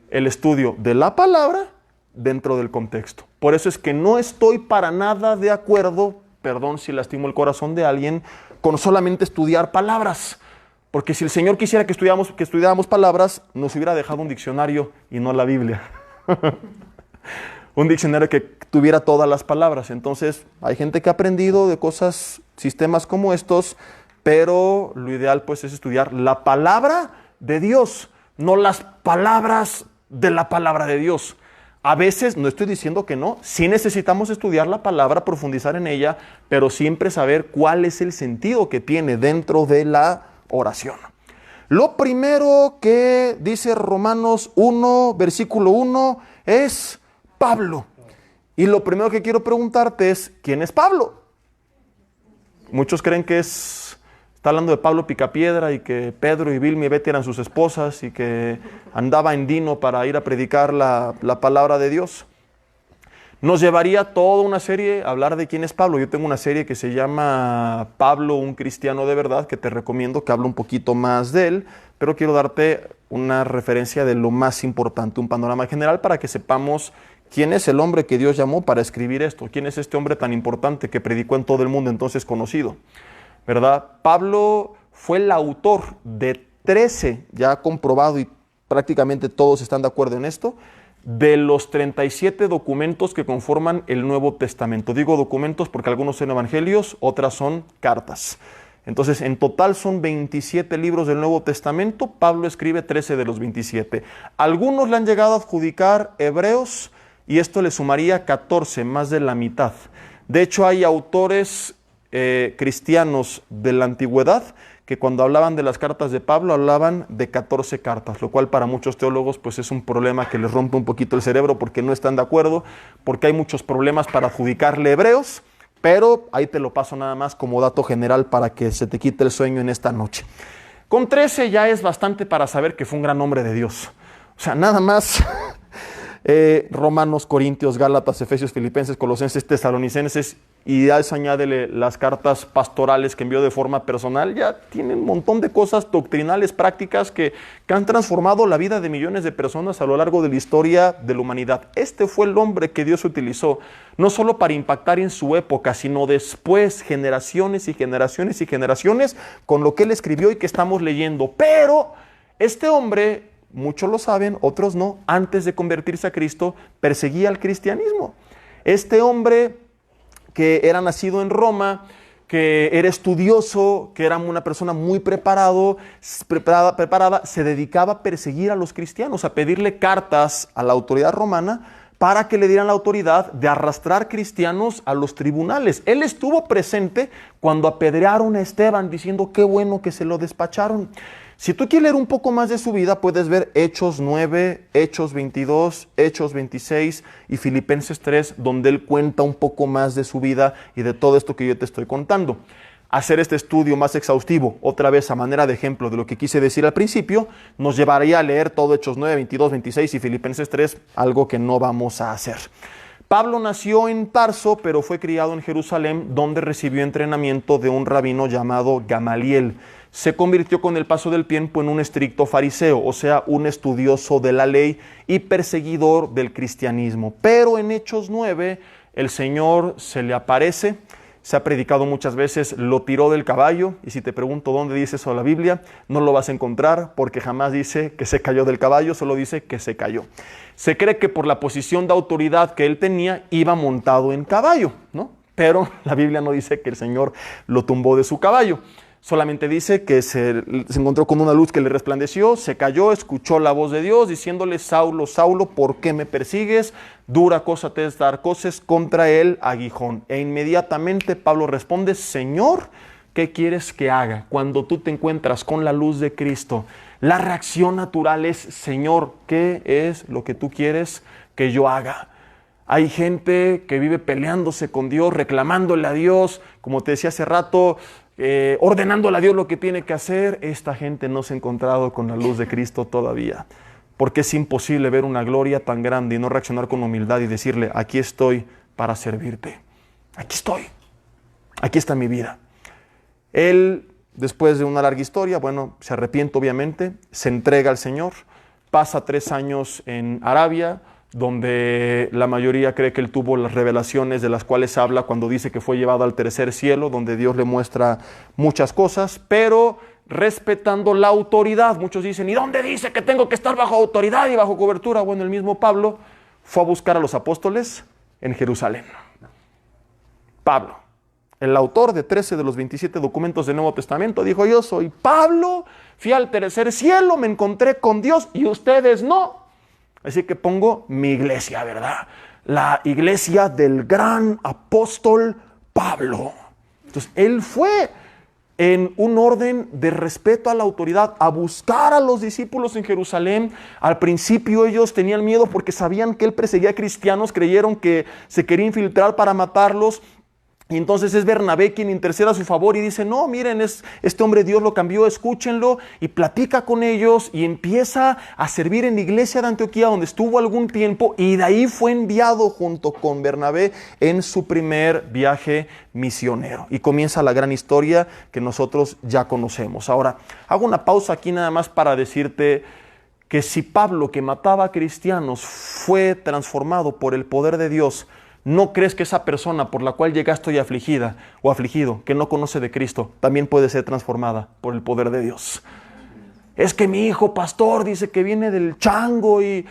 el estudio de la palabra dentro del contexto. Por eso es que no estoy para nada de acuerdo, perdón si lastimo el corazón de alguien, con solamente estudiar palabras. Porque si el Señor quisiera que estudiáramos palabras, nos hubiera dejado un diccionario y no la Biblia. Un diccionario que tuviera todas las palabras. Entonces, hay gente que ha aprendido de cosas, sistemas como estos, pero lo ideal pues es estudiar la palabra de Dios, no las palabras de la palabra de Dios. A veces, no estoy diciendo que no, sí necesitamos estudiar la palabra, profundizar en ella, pero siempre saber cuál es el sentido que tiene dentro de la oración. Lo primero que dice Romanos 1, versículo 1, es Pablo. Y lo primero que quiero preguntarte es, ¿quién es Pablo? Muchos creen que está hablando de Pablo Picapiedra y que Pedro y Vilma y Betty eran sus esposas y que andaba en Dino para ir a predicar la palabra de Dios. Nos llevaría toda una serie a hablar de quién es Pablo. Yo tengo una serie que se llama Pablo, un cristiano de verdad, que te recomiendo, que hablo un poquito más de él, pero quiero darte una referencia de lo más importante, un panorama general para que sepamos quién es el hombre que Dios llamó para escribir esto, quién es este hombre tan importante que predicó en todo el mundo entonces conocido, ¿verdad? Pablo fue el autor de 13, ya comprobado y prácticamente todos están de acuerdo en esto, de los 37 documentos que conforman el Nuevo Testamento. Digo documentos porque algunos son evangelios, otras son cartas. Entonces, en total son 27 libros del Nuevo Testamento. Pablo escribe 13 de los 27. Algunos le han llegado a adjudicar Hebreos y esto le sumaría 14, más de la mitad. De hecho, hay autores cristianos de la antigüedad que cuando hablaban de las cartas de Pablo hablaban de 14 cartas, lo cual para muchos teólogos pues es un problema que les rompe un poquito el cerebro porque no están de acuerdo, porque hay muchos problemas para adjudicarle Hebreos, pero ahí te lo paso nada más como dato general para que se te quite el sueño en esta noche. Con 13 ya es bastante para saber que fue un gran hombre de Dios. O sea, nada más Romanos, Corintios, Gálatas, Efesios, Filipenses, Colosenses, Tesalonicenses, y a eso añádele las cartas pastorales que envió de forma personal. Ya tienen un montón de cosas doctrinales, prácticas que han transformado la vida de millones de personas a lo largo de la historia de la humanidad. Este fue el hombre que Dios utilizó, no solo para impactar en su época, sino después, generaciones y generaciones y generaciones, con lo que él escribió y que estamos leyendo. Pero este hombre, muchos lo saben, otros no, antes de convertirse a Cristo, perseguía el cristianismo. Este hombre que era nacido en Roma, que era estudioso, que era una persona muy preparada, se dedicaba a perseguir a los cristianos, a pedirle cartas a la autoridad romana para que le dieran la autoridad de arrastrar cristianos a los tribunales. Él estuvo presente cuando apedrearon a Esteban, diciendo qué bueno que se lo despacharon. Si tú quieres leer un poco más de su vida, puedes ver Hechos 9, Hechos 22, Hechos 26 y Filipenses 3, donde él cuenta un poco más de su vida y de todo esto que yo te estoy contando. Hacer este estudio más exhaustivo, otra vez a manera de ejemplo de lo que quise decir al principio, nos llevaría a leer todo Hechos 9, 22, 26 y Filipenses 3, algo que no vamos a hacer. Pablo nació en Tarso, pero fue criado en Jerusalén, donde recibió entrenamiento de un rabino llamado Gamaliel. Se convirtió con el paso del tiempo en un estricto fariseo, o sea, un estudioso de la ley y perseguidor del cristianismo. Pero en Hechos 9, el Señor se le aparece. Se ha predicado muchas veces, lo tiró del caballo, y si te pregunto dónde dice eso la Biblia, no lo vas a encontrar, porque jamás dice que se cayó del caballo, solo dice que se cayó. Se cree que por la posición de autoridad que él tenía, iba montado en caballo, ¿no? Pero la Biblia no dice que el Señor lo tumbó de su caballo. Solamente dice que se encontró con una luz que le resplandeció, se cayó, escuchó la voz de Dios diciéndole: Saulo, Saulo, ¿por qué me persigues? Dura cosa te es dar coces contra el aguijón. E inmediatamente Pablo responde: Señor, ¿qué quieres que haga? Cuando tú te encuentras con la luz de Cristo, la reacción natural es: Señor, ¿qué es lo que tú quieres que yo haga? Hay gente que vive peleándose con Dios, reclamándole a Dios, como te decía hace rato, ordenándole a Dios lo que tiene que hacer. Esta gente no se ha encontrado con la luz de Cristo todavía, porque es imposible ver una gloria tan grande y no reaccionar con humildad y decirle: aquí estoy para servirte, aquí estoy, aquí está mi vida. Él, después de una larga historia, se arrepiente obviamente, se entrega al Señor, pasa 3 años en Arabia, donde la mayoría cree que él tuvo las revelaciones de las cuales habla cuando dice que fue llevado al tercer cielo, donde Dios le muestra muchas cosas, pero respetando la autoridad. Muchos dicen: ¿y dónde dice que tengo que estar bajo autoridad y bajo cobertura? Bueno, el mismo Pablo fue a buscar a los apóstoles en Jerusalén. Pablo, el autor de 13 de los 27 documentos del Nuevo Testamento, dijo: yo soy Pablo, fui al tercer cielo, me encontré con Dios y ustedes no. Así que pongo mi iglesia, ¿verdad? La iglesia del gran apóstol Pablo. Entonces, él fue en un orden de respeto a la autoridad a buscar a los discípulos en Jerusalén. Al principio ellos tenían miedo porque sabían que él perseguía a cristianos, creyeron que se quería infiltrar para matarlos. Y entonces es Bernabé quien intercede a su favor y dice: no, miren, este hombre Dios lo cambió, escúchenlo, y platica con ellos y empieza a servir en la iglesia de Antioquía, donde estuvo algún tiempo, y de ahí fue enviado junto con Bernabé en su primer viaje misionero. Y comienza la gran historia que nosotros ya conocemos. Ahora, hago una pausa aquí nada más para decirte que si Pablo, que mataba a cristianos, fue transformado por el poder de Dios, ¿no crees que esa persona por la cual llegaste hoy afligida o afligido, que no conoce de Cristo, también puede ser transformada por el poder de Dios? Es que mi hijo pastor dice que viene del chango y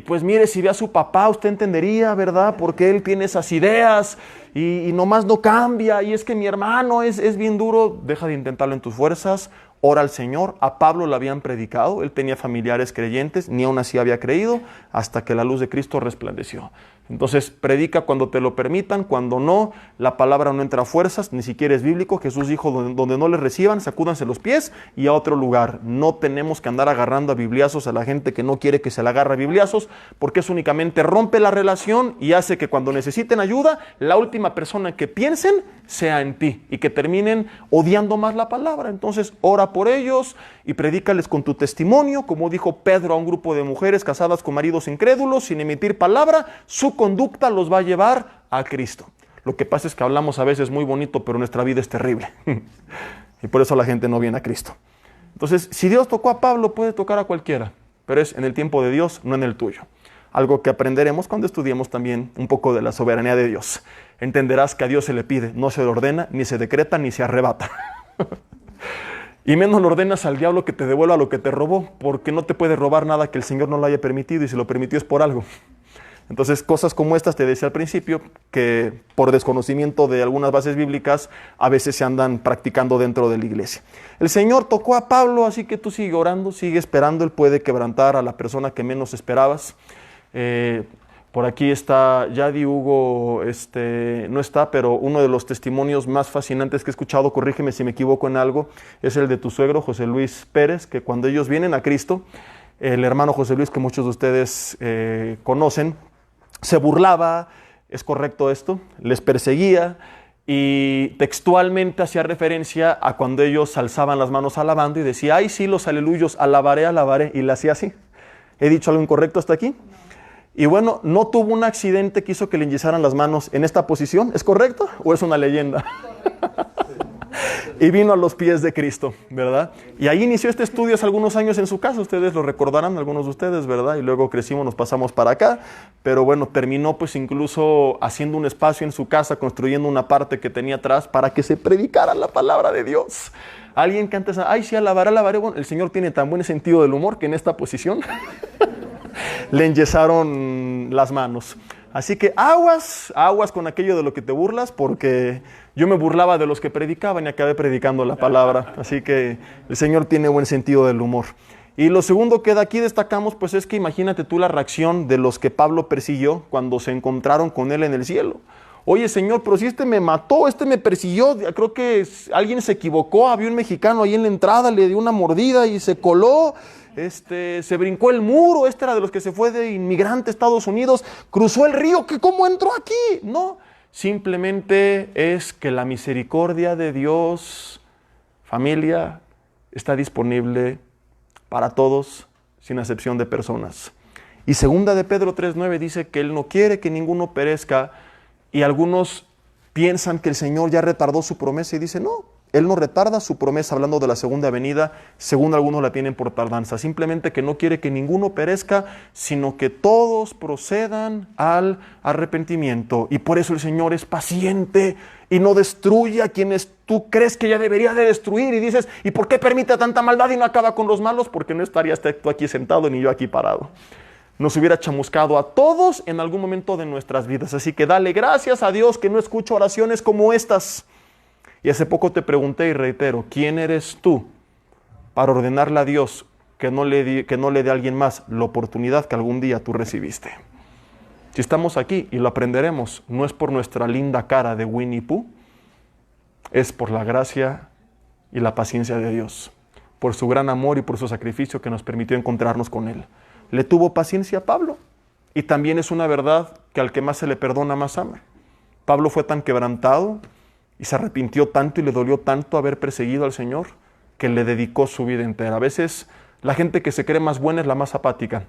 pues mire, si ve a su papá usted entendería, ¿verdad? Porque él tiene esas ideas y nomás no cambia. Y es que mi hermano es bien duro. Deja de intentarlo en tus fuerzas. Ora al Señor. A Pablo le habían predicado, él tenía familiares creyentes, ni aún así había creído, hasta que la luz de Cristo resplandeció. Entonces, predica cuando te lo permitan, cuando no, la palabra no entra a fuerzas, ni siquiera es bíblico. Jesús dijo: donde no les reciban, sacúdanse los pies y a otro lugar. No tenemos que andar agarrando a bibliazos a la gente que no quiere que se le agarre a bibliazos, porque eso únicamente rompe la relación y hace que cuando necesiten ayuda, la última persona que piensen sea en ti y que terminen odiando más la palabra. Entonces, ora por ellos y predícales con tu testimonio, como dijo Pedro a un grupo de mujeres casadas con maridos incrédulos, sin emitir palabra. Su conducta los va a llevar a Cristo. Lo que pasa es que hablamos a veces muy bonito, pero nuestra vida es terrible. Y por eso la gente no viene a Cristo. Entonces, si Dios tocó a Pablo, puede tocar a cualquiera, pero es en el tiempo de Dios, no en el tuyo. Algo que aprenderemos cuando estudiemos también un poco de la soberanía de Dios. Entenderás que a Dios se le pide, no se le ordena, ni se decreta, ni se arrebata. Y menos le ordenas al diablo que te devuelva lo que te robó, porque no te puede robar nada que el Señor no lo haya permitido, y si lo permitió es por algo. Entonces, cosas como estas, te decía al principio, que por desconocimiento de algunas bases bíblicas, a veces se andan practicando dentro de la iglesia. El Señor tocó a Pablo, así que tú sigue orando, sigue esperando. Él puede quebrantar a la persona que menos esperabas. Por aquí está Yadi, Hugo no está, pero uno de los testimonios más fascinantes que he escuchado, corrígeme si me equivoco en algo, es el de tu suegro, José Luis Pérez, que cuando ellos vienen a Cristo, el hermano José Luis, que muchos de ustedes conocen, se burlaba, es correcto esto, les perseguía y textualmente hacía referencia a cuando ellos alzaban las manos alabando y decía: ay sí, los aleluyos, alabaré, alabaré, y le hacía así. ¿He dicho algo incorrecto hasta aquí? Y bueno, no tuvo un accidente que hizo que le enyesaran las manos en esta posición, ¿es correcto o es una leyenda? Y vino a los pies de Cristo, ¿verdad? Y ahí inició este estudio hace algunos años en su casa, ustedes lo recordarán, algunos de ustedes, ¿verdad? Y luego crecimos, nos pasamos para acá, pero bueno, terminó pues incluso haciendo un espacio en su casa, construyendo una parte que tenía atrás para que se predicara la palabra de Dios. Alguien que antes, ay, sí, alabaré. Bueno, el Señor tiene tan buen sentido del humor que en esta posición le enyesaron las manos. Así que aguas con aquello de lo que te burlas, porque yo me burlaba de los que predicaban y acabé predicando la palabra. Así que el Señor tiene buen sentido del humor. Y lo segundo que de aquí destacamos, pues es que imagínate tú la reacción de los que Pablo persiguió cuando se encontraron con él en el cielo. Oye, Señor, pero si este me mató, este me persiguió, creo que alguien se equivocó, había un mexicano ahí en la entrada, le dio una mordida y se coló, se brincó el muro, este era de los que se fue de inmigrante a Estados Unidos, cruzó el río, ¿cómo entró aquí? No, simplemente es que la misericordia de Dios, familia, está disponible para todos, sin excepción de personas. Y segunda de Pedro 3:9 dice que Él no quiere que ninguno perezca. Y algunos piensan que el Señor ya retardó su promesa y dice, no, Él no retarda su promesa, hablando de la segunda venida, según algunos la tienen por tardanza. Simplemente que no quiere que ninguno perezca, sino que todos procedan al arrepentimiento. Y por eso el Señor es paciente y no destruye a quienes tú crees que ya debería de destruir. Y dices, ¿y por qué permite tanta maldad y no acaba con los malos? Porque no estarías tú aquí sentado ni yo aquí parado. Nos hubiera chamuscado a todos en algún momento de nuestras vidas. Así que dale gracias a Dios que no escucho oraciones como estas. Y hace poco te pregunté y reitero, ¿quién eres tú para ordenarle a Dios que no le dé a alguien más la oportunidad que algún día tú recibiste? Si estamos aquí y lo aprenderemos, no es por nuestra linda cara de Winnie Pooh, es por la gracia y la paciencia de Dios, por su gran amor y por su sacrificio que nos permitió encontrarnos con Él. Le tuvo paciencia a Pablo. Y también es una verdad que al que más se le perdona, más ama. Pablo fue tan quebrantado y se arrepintió tanto y le dolió tanto haber perseguido al Señor que le dedicó su vida entera. A veces la gente que se cree más buena es la más apática.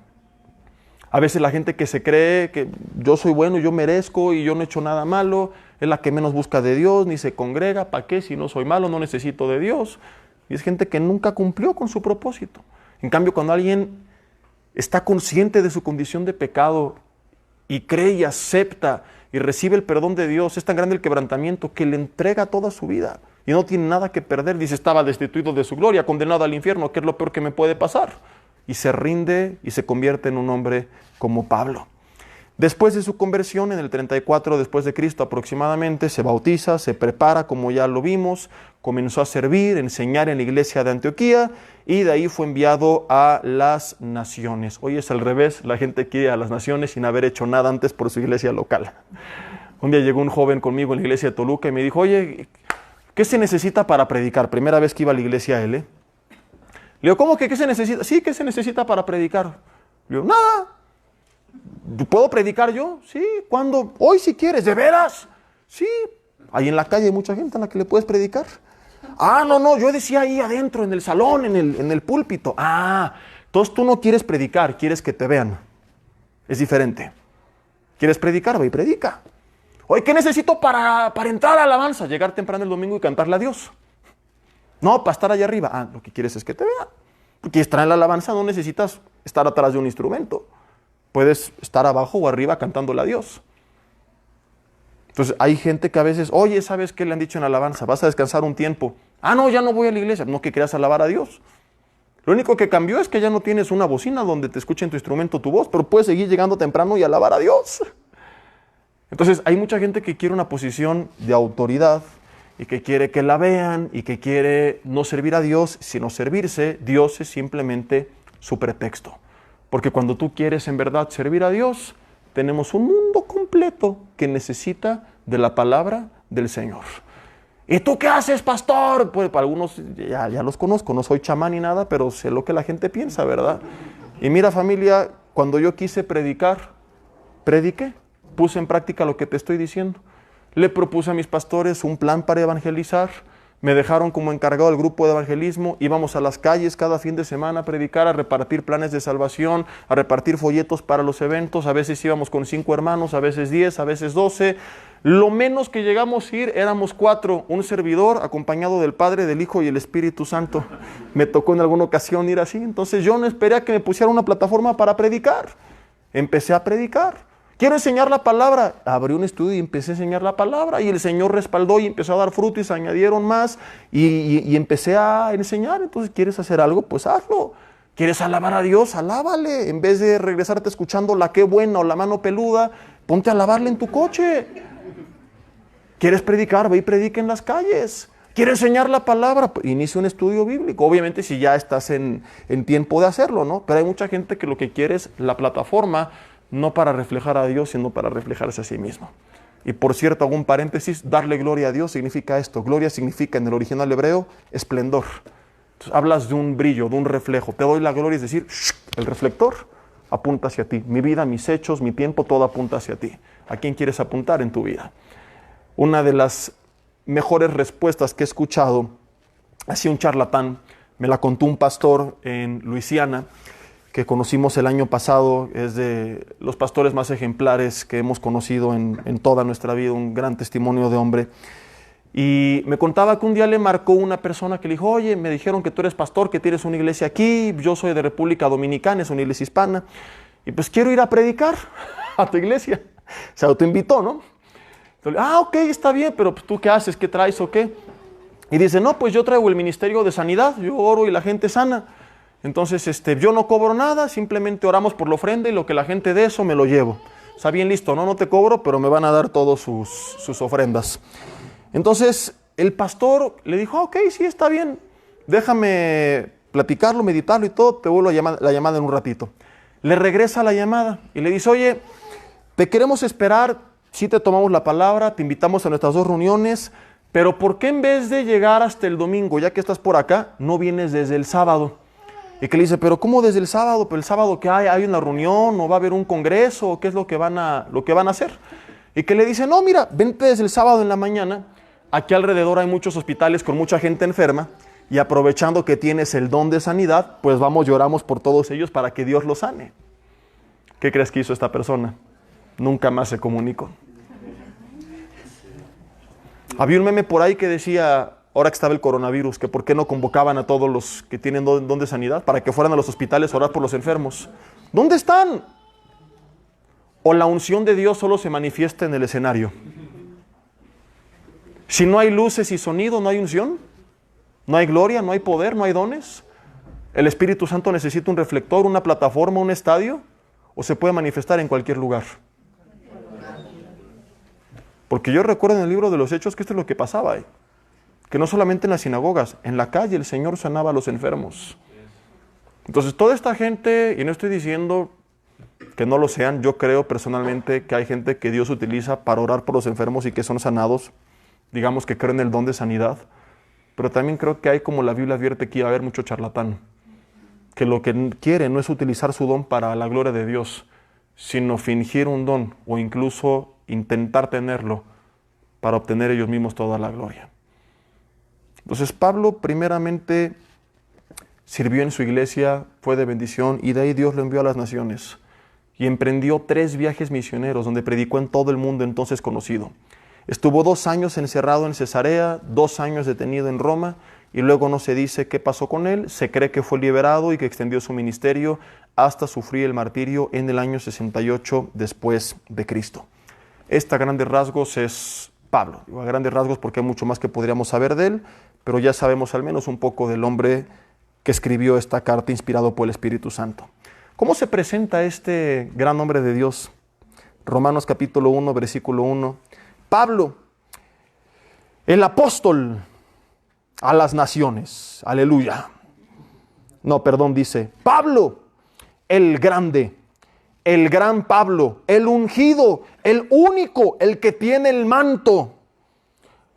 A veces la gente que se cree que yo soy bueno, yo merezco y yo no he hecho nada malo, es la que menos busca de Dios, ni se congrega. ¿Para qué? Si no soy malo, no necesito de Dios. Y es gente que nunca cumplió con su propósito. En cambio, cuando alguien está consciente de su condición de pecado y cree y acepta y recibe el perdón de Dios, es tan grande el quebrantamiento que le entrega toda su vida y no tiene nada que perder. Dice, estaba destituido de su gloria, condenado al infierno, que es lo peor que me puede pasar. Y se rinde y se convierte en un hombre como Pablo. Después de su conversión, en el 34 después de Cristo aproximadamente, se bautiza, se prepara, como ya lo vimos, comenzó a servir, enseñar en la iglesia de Antioquía y de ahí fue enviado a las naciones. Hoy es al revés, la gente quiere ir a las naciones sin haber hecho nada antes por su iglesia local. Un día llegó un joven conmigo en la iglesia de Toluca y me dijo, oye, ¿qué se necesita para predicar? Primera vez que iba a la iglesia él, ¿eh? Le digo, ¿cómo que qué se necesita? Sí, ¿qué se necesita para predicar? Le digo, nada. ¿Puedo predicar yo? Sí. ¿Cuándo? Hoy si quieres. ¿De veras? Sí. Ahí en la calle hay mucha gente a la que le puedes predicar. Ah, no, yo decía ahí adentro, en el salón, en el púlpito. Ah, entonces tú no quieres predicar, quieres que te vean. Es diferente. ¿Quieres predicar? Ve y predica. Oye, ¿qué necesito para entrar a la alabanza? Llegar temprano el domingo y cantarle a Dios. No, para estar allá arriba. Ah, lo que quieres es que te vean. Porque estar en la alabanza no necesitas estar atrás de un instrumento. Puedes estar abajo o arriba cantándole a Dios. Entonces hay gente que a veces, oye, ¿sabes qué le han dicho en alabanza? Vas a descansar un tiempo. Ah, no, ya no voy a la iglesia. No que quieras alabar a Dios. Lo único que cambió es que ya no tienes una bocina donde te escuche en tu instrumento tu voz, pero puedes seguir llegando temprano y alabar a Dios. Entonces hay mucha gente que quiere una posición de autoridad y que quiere que la vean y que quiere no servir a Dios, sino servirse. Dios es simplemente su pretexto. Porque cuando tú quieres en verdad servir a Dios, tenemos un mundo completo que necesita de la palabra del Señor. ¿Y tú qué haces, pastor? Pues para algunos ya los conozco, no soy chamán ni nada, pero sé lo que la gente piensa, ¿verdad? Y mira, familia, cuando yo quise predicar, prediqué, puse en práctica lo que te estoy diciendo. Le propuse a mis pastores un plan para evangelizar. Me dejaron como encargado del grupo de evangelismo. Íbamos a las calles cada fin de semana a predicar, a repartir planes de salvación, a repartir folletos para los eventos. A veces íbamos con 5 hermanos, a veces 10, a veces 12. Lo menos que llegamos a ir éramos 4, un servidor acompañado del Padre, del Hijo y el Espíritu Santo. Me tocó en alguna ocasión ir así, entonces yo no esperé a que me pusieran una plataforma para predicar. Empecé a predicar. Quiero enseñar la palabra. Abrí un estudio y empecé a enseñar la palabra y el Señor respaldó y empezó a dar fruto y se añadieron más y empecé a enseñar. Entonces, ¿quieres hacer algo? Pues hazlo. ¿Quieres alabar a Dios? Alábale. En vez de regresarte escuchando la qué buena o la mano peluda, ponte a alabarle en tu coche. ¿Quieres predicar? Ve y predica en las calles. ¿Quieres enseñar la palabra? Pues inicia un estudio bíblico. Obviamente si ya estás en tiempo de hacerlo, ¿no? Pero hay mucha gente que lo que quiere es la plataforma, no para reflejar a Dios, sino para reflejarse a sí mismo. Y por cierto, hago un paréntesis, darle gloria a Dios significa esto. Gloria significa en el original hebreo, esplendor. Entonces, hablas de un brillo, de un reflejo. Te doy la gloria, es decir, el reflector apunta hacia ti. Mi vida, mis hechos, mi tiempo, todo apunta hacia ti. ¿A quién quieres apuntar en tu vida? Una de las mejores respuestas que he escuchado, así un charlatán, me la contó un pastor en Luisiana, que conocimos el año pasado, es de los pastores más ejemplares que hemos conocido en toda nuestra vida, un gran testimonio de hombre. Y me contaba que un día le marcó una persona que le dijo, oye, me dijeron que tú eres pastor, que tienes una iglesia aquí, yo soy de República Dominicana, es una iglesia hispana, y pues quiero ir a predicar a tu iglesia. Se autoinvitó, ¿no? Entonces, ok, está bien, pero pues, ¿tú qué haces? ¿Qué traes o qué? Y dice, no, pues yo traigo el ministerio de sanidad, yo oro y la gente sana. Entonces, yo no cobro nada, simplemente oramos por la ofrenda y lo que la gente dé, eso me lo llevo. Está bien, listo, no te cobro, pero me van a dar todas sus ofrendas. Entonces, el pastor le dijo, ok, sí, está bien, déjame platicarlo, meditarlo y todo, te vuelvo la llamada en un ratito. Le regresa la llamada y le dice, oye, te queremos esperar, sí te tomamos la palabra, te invitamos a nuestras 2 reuniones, pero ¿por qué en vez de llegar hasta el domingo, ya que estás por acá, no vienes desde el sábado? Y que le dice, pero ¿cómo desde el sábado? ¿Pero el sábado qué hay una reunión o va a haber un congreso o qué es lo que van a hacer? Y que le dice, no, mira, vente desde el sábado en la mañana, aquí alrededor hay muchos hospitales con mucha gente enferma y aprovechando que tienes el don de sanidad, pues vamos y oramos por todos ellos para que Dios los sane. ¿Qué crees que hizo esta persona? Nunca más se comunicó. Había un meme por ahí que decía, ahora que estaba el coronavirus, que por qué no convocaban a todos los que tienen don de sanidad para que fueran a los hospitales a orar por los enfermos. ¿Dónde están? ¿O la unción de Dios solo se manifiesta en el escenario? Si no hay luces y sonido, ¿no hay unción? ¿No hay gloria, no hay poder, no hay dones? ¿El Espíritu Santo necesita un reflector, una plataforma, un estadio? ¿O se puede manifestar en cualquier lugar? Porque yo recuerdo en el libro de los Hechos que esto es lo que pasaba ahí. Que no solamente en las sinagogas, en la calle el Señor sanaba a los enfermos. Entonces toda esta gente, y no estoy diciendo que no lo sean, yo creo personalmente que hay gente que Dios utiliza para orar por los enfermos y que son sanados, digamos que creen en el don de sanidad, pero también creo que hay, como la Biblia advierte, que iba a haber mucho charlatán, que lo que quiere no es utilizar su don para la gloria de Dios, sino fingir un don o incluso intentar tenerlo para obtener ellos mismos toda la gloria. Entonces Pablo primeramente sirvió en su iglesia, fue de bendición y de ahí Dios lo envió a las naciones y emprendió 3 viajes misioneros donde predicó en todo el mundo entonces conocido. Estuvo 2 años encerrado en Cesarea, 2 años detenido en Roma y luego no se dice qué pasó con él. Se cree que fue liberado y que extendió su ministerio hasta sufrir el martirio en el año 68 después de Cristo. A grandes rasgos es Pablo. Digo, a grandes rasgos porque hay mucho más que podríamos saber de él, pero ya sabemos al menos un poco del hombre que escribió esta carta inspirado por el Espíritu Santo. ¿Cómo se presenta este gran hombre de Dios? Romanos capítulo 1, versículo 1. Pablo, el apóstol a las naciones. Aleluya. No, perdón, dice Pablo, el grande, el gran Pablo, el ungido, el único, el que tiene el manto.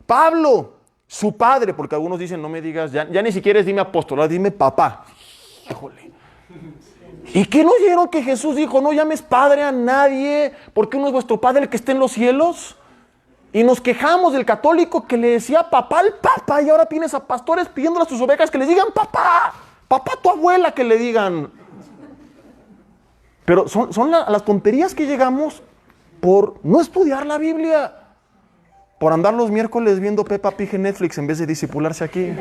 Pablo, su padre, porque algunos dicen, no me digas, ya ni siquiera es dime apóstol, dime papá. Híjole. ¿Y qué no oyeron que Jesús dijo, no llames padre a nadie, porque uno es vuestro padre el que está en los cielos? Y nos quejamos del católico que le decía papá al papa, y ahora tienes a pastores pidiéndole a sus ovejas que les digan papá, papá a tu abuela que le digan. Pero son las tonterías que llegamos por no estudiar la Biblia. por andar los miércoles viendo Peppa Pig en Netflix en vez de discipularse aquí.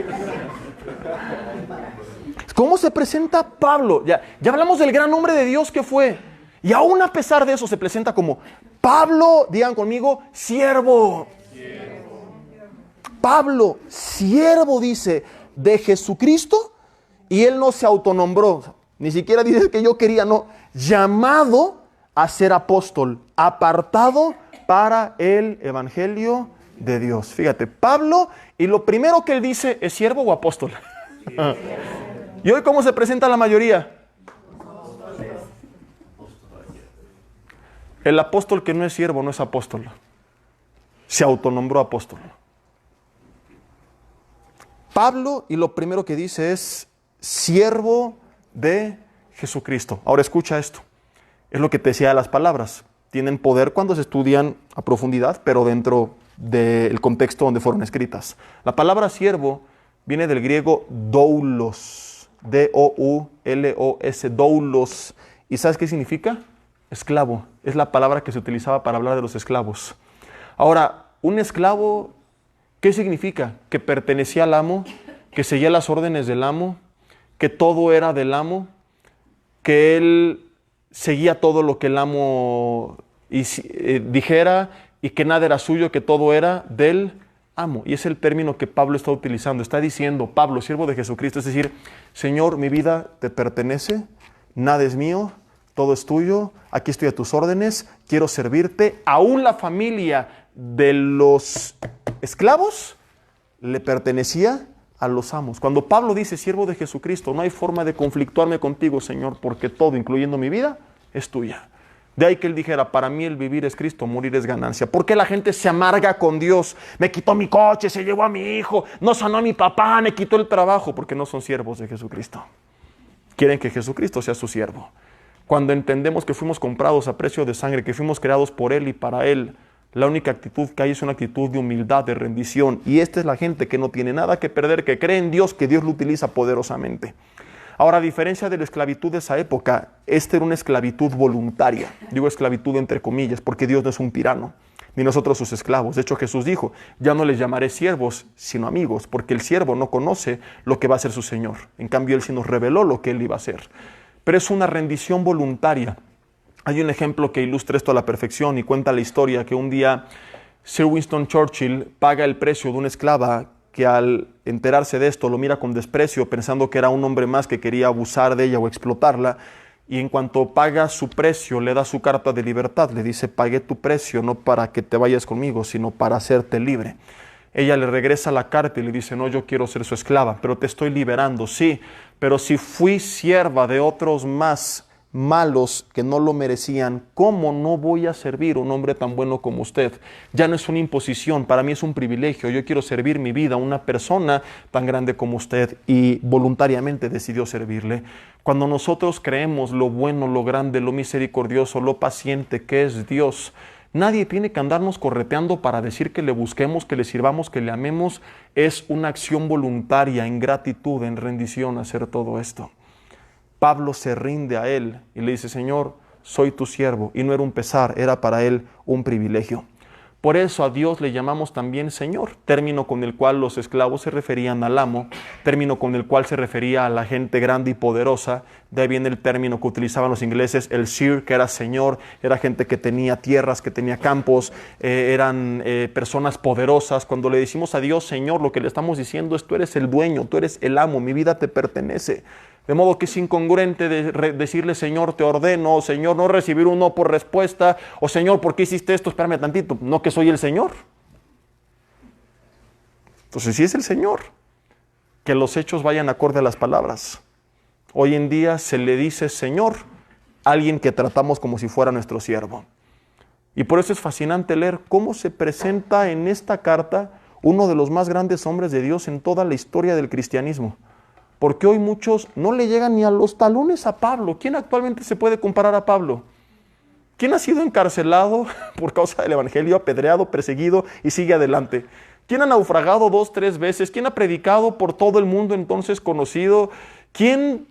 ¿Cómo se presenta Pablo? Ya hablamos del gran hombre de Dios que fue. Y aún a pesar de eso se presenta como Pablo, digan conmigo, siervo. Pablo, siervo, dice, de Jesucristo, y él no se autonombró, ni siquiera dice que yo quería, no, llamado a ser apóstol, apartado para el evangelio de Dios. Fíjate, Pablo, y lo primero que él dice es siervo o apóstol. ¿Y hoy cómo se presenta la mayoría? El apóstol que no es siervo no es apóstol. Se autonombró apóstol. Pablo, y lo primero que dice es siervo de Jesucristo. Ahora escucha esto. Es lo que te decía de las palabras. Tienen poder cuando se estudian a profundidad, pero dentro del contexto donde fueron escritas. La palabra siervo viene del griego doulos. D-O-U-L-O-S, doulos. ¿Y sabes qué significa? Esclavo. Es la palabra que se utilizaba para hablar de los esclavos. Ahora, un esclavo, ¿qué significa? Que pertenecía al amo, que seguía las órdenes del amo, que todo era del amo, que él seguía todo lo que el amo dijera y que nada era suyo, que todo era del amo. Y es el término que Pablo está utilizando. Está diciendo, Pablo, siervo de Jesucristo, es decir, Señor, mi vida te pertenece, nada es mío, todo es tuyo, aquí estoy a tus órdenes, quiero servirte. Aún la familia de los esclavos le pertenecía a los amos. Cuando Pablo dice siervo de Jesucristo, no hay forma de conflictuarme contigo, Señor, porque todo, incluyendo mi vida, es tuya. De ahí que él dijera, para mí el vivir es Cristo, morir es ganancia. ¿Por qué la gente se amarga con Dios? Me quitó mi coche, se llevó a mi hijo, no sanó a mi papá, me quitó el trabajo, porque no son siervos de Jesucristo. Quieren que Jesucristo sea su siervo. Cuando entendemos que fuimos comprados a precio de sangre, que fuimos creados por Él y para Él, la única actitud que hay es una actitud de humildad, de rendición. Y esta es la gente que no tiene nada que perder, que cree en Dios, que Dios lo utiliza poderosamente. Ahora, a diferencia de la esclavitud de esa época, esta era una esclavitud voluntaria. Digo esclavitud entre comillas, porque Dios no es un tirano, ni nosotros sus esclavos. De hecho, Jesús dijo, ya no les llamaré siervos, sino amigos, porque el siervo no conoce lo que va a hacer su Señor. En cambio, Él sí nos reveló lo que Él iba a hacer. Pero es una rendición voluntaria. Hay un ejemplo que ilustra esto a la perfección y cuenta la historia que un día Sir Winston Churchill paga el precio de una esclava que al enterarse de esto lo mira con desprecio pensando que era un hombre más que quería abusar de ella o explotarla, y en cuanto paga su precio le da su carta de libertad, le dice pagué tu precio no para que te vayas conmigo sino para hacerte libre. Ella le regresa la carta y le dice no, yo quiero ser su esclava, pero te estoy liberando, sí, pero si fui sierva de otros más malos que no lo merecían, ¿cómo no voy a servir a un hombre tan bueno como usted? Ya no es una imposición, para mí es un privilegio. Yo quiero servir mi vida a una persona tan grande como usted, y voluntariamente decidió servirle. Cuando nosotros creemos lo bueno, lo grande, lo misericordioso, lo paciente que es Dios, nadie tiene que andarnos correteando para decir que le busquemos, que le sirvamos, que le amemos. Es una acción voluntaria, en gratitud, en rendición, hacer todo esto. Pablo se rinde a él y le dice, Señor, soy tu siervo. Y no era un pesar, era para él un privilegio. Por eso a Dios le llamamos también Señor, término con el cual los esclavos se referían al amo, término con el cual se refería a la gente grande y poderosa. De ahí viene el término que utilizaban los ingleses, el sir, que era señor, era gente que tenía tierras, que tenía campos, eran personas poderosas. Cuando le decimos a Dios Señor, lo que le estamos diciendo es, tú eres el dueño, tú eres el amo, mi vida te pertenece. De modo que es incongruente decirle, Señor, te ordeno, o Señor, no recibir un no por respuesta, o Señor, ¿por qué hiciste esto? Espérame tantito, no que soy el Señor. Entonces, si es el Señor, que los hechos vayan acorde a las palabras. Hoy en día se le dice Señor a alguien que tratamos como si fuera nuestro siervo. Y por eso es fascinante leer cómo se presenta en esta carta uno de los más grandes hombres de Dios en toda la historia del cristianismo. Porque hoy muchos no le llegan ni a los talones a Pablo. ¿Quién actualmente se puede comparar a Pablo? ¿Quién ha sido encarcelado por causa del evangelio, apedreado, perseguido y sigue adelante? ¿Quién ha naufragado 2, 3 veces? ¿Quién ha predicado por todo el mundo entonces conocido? ¿Quién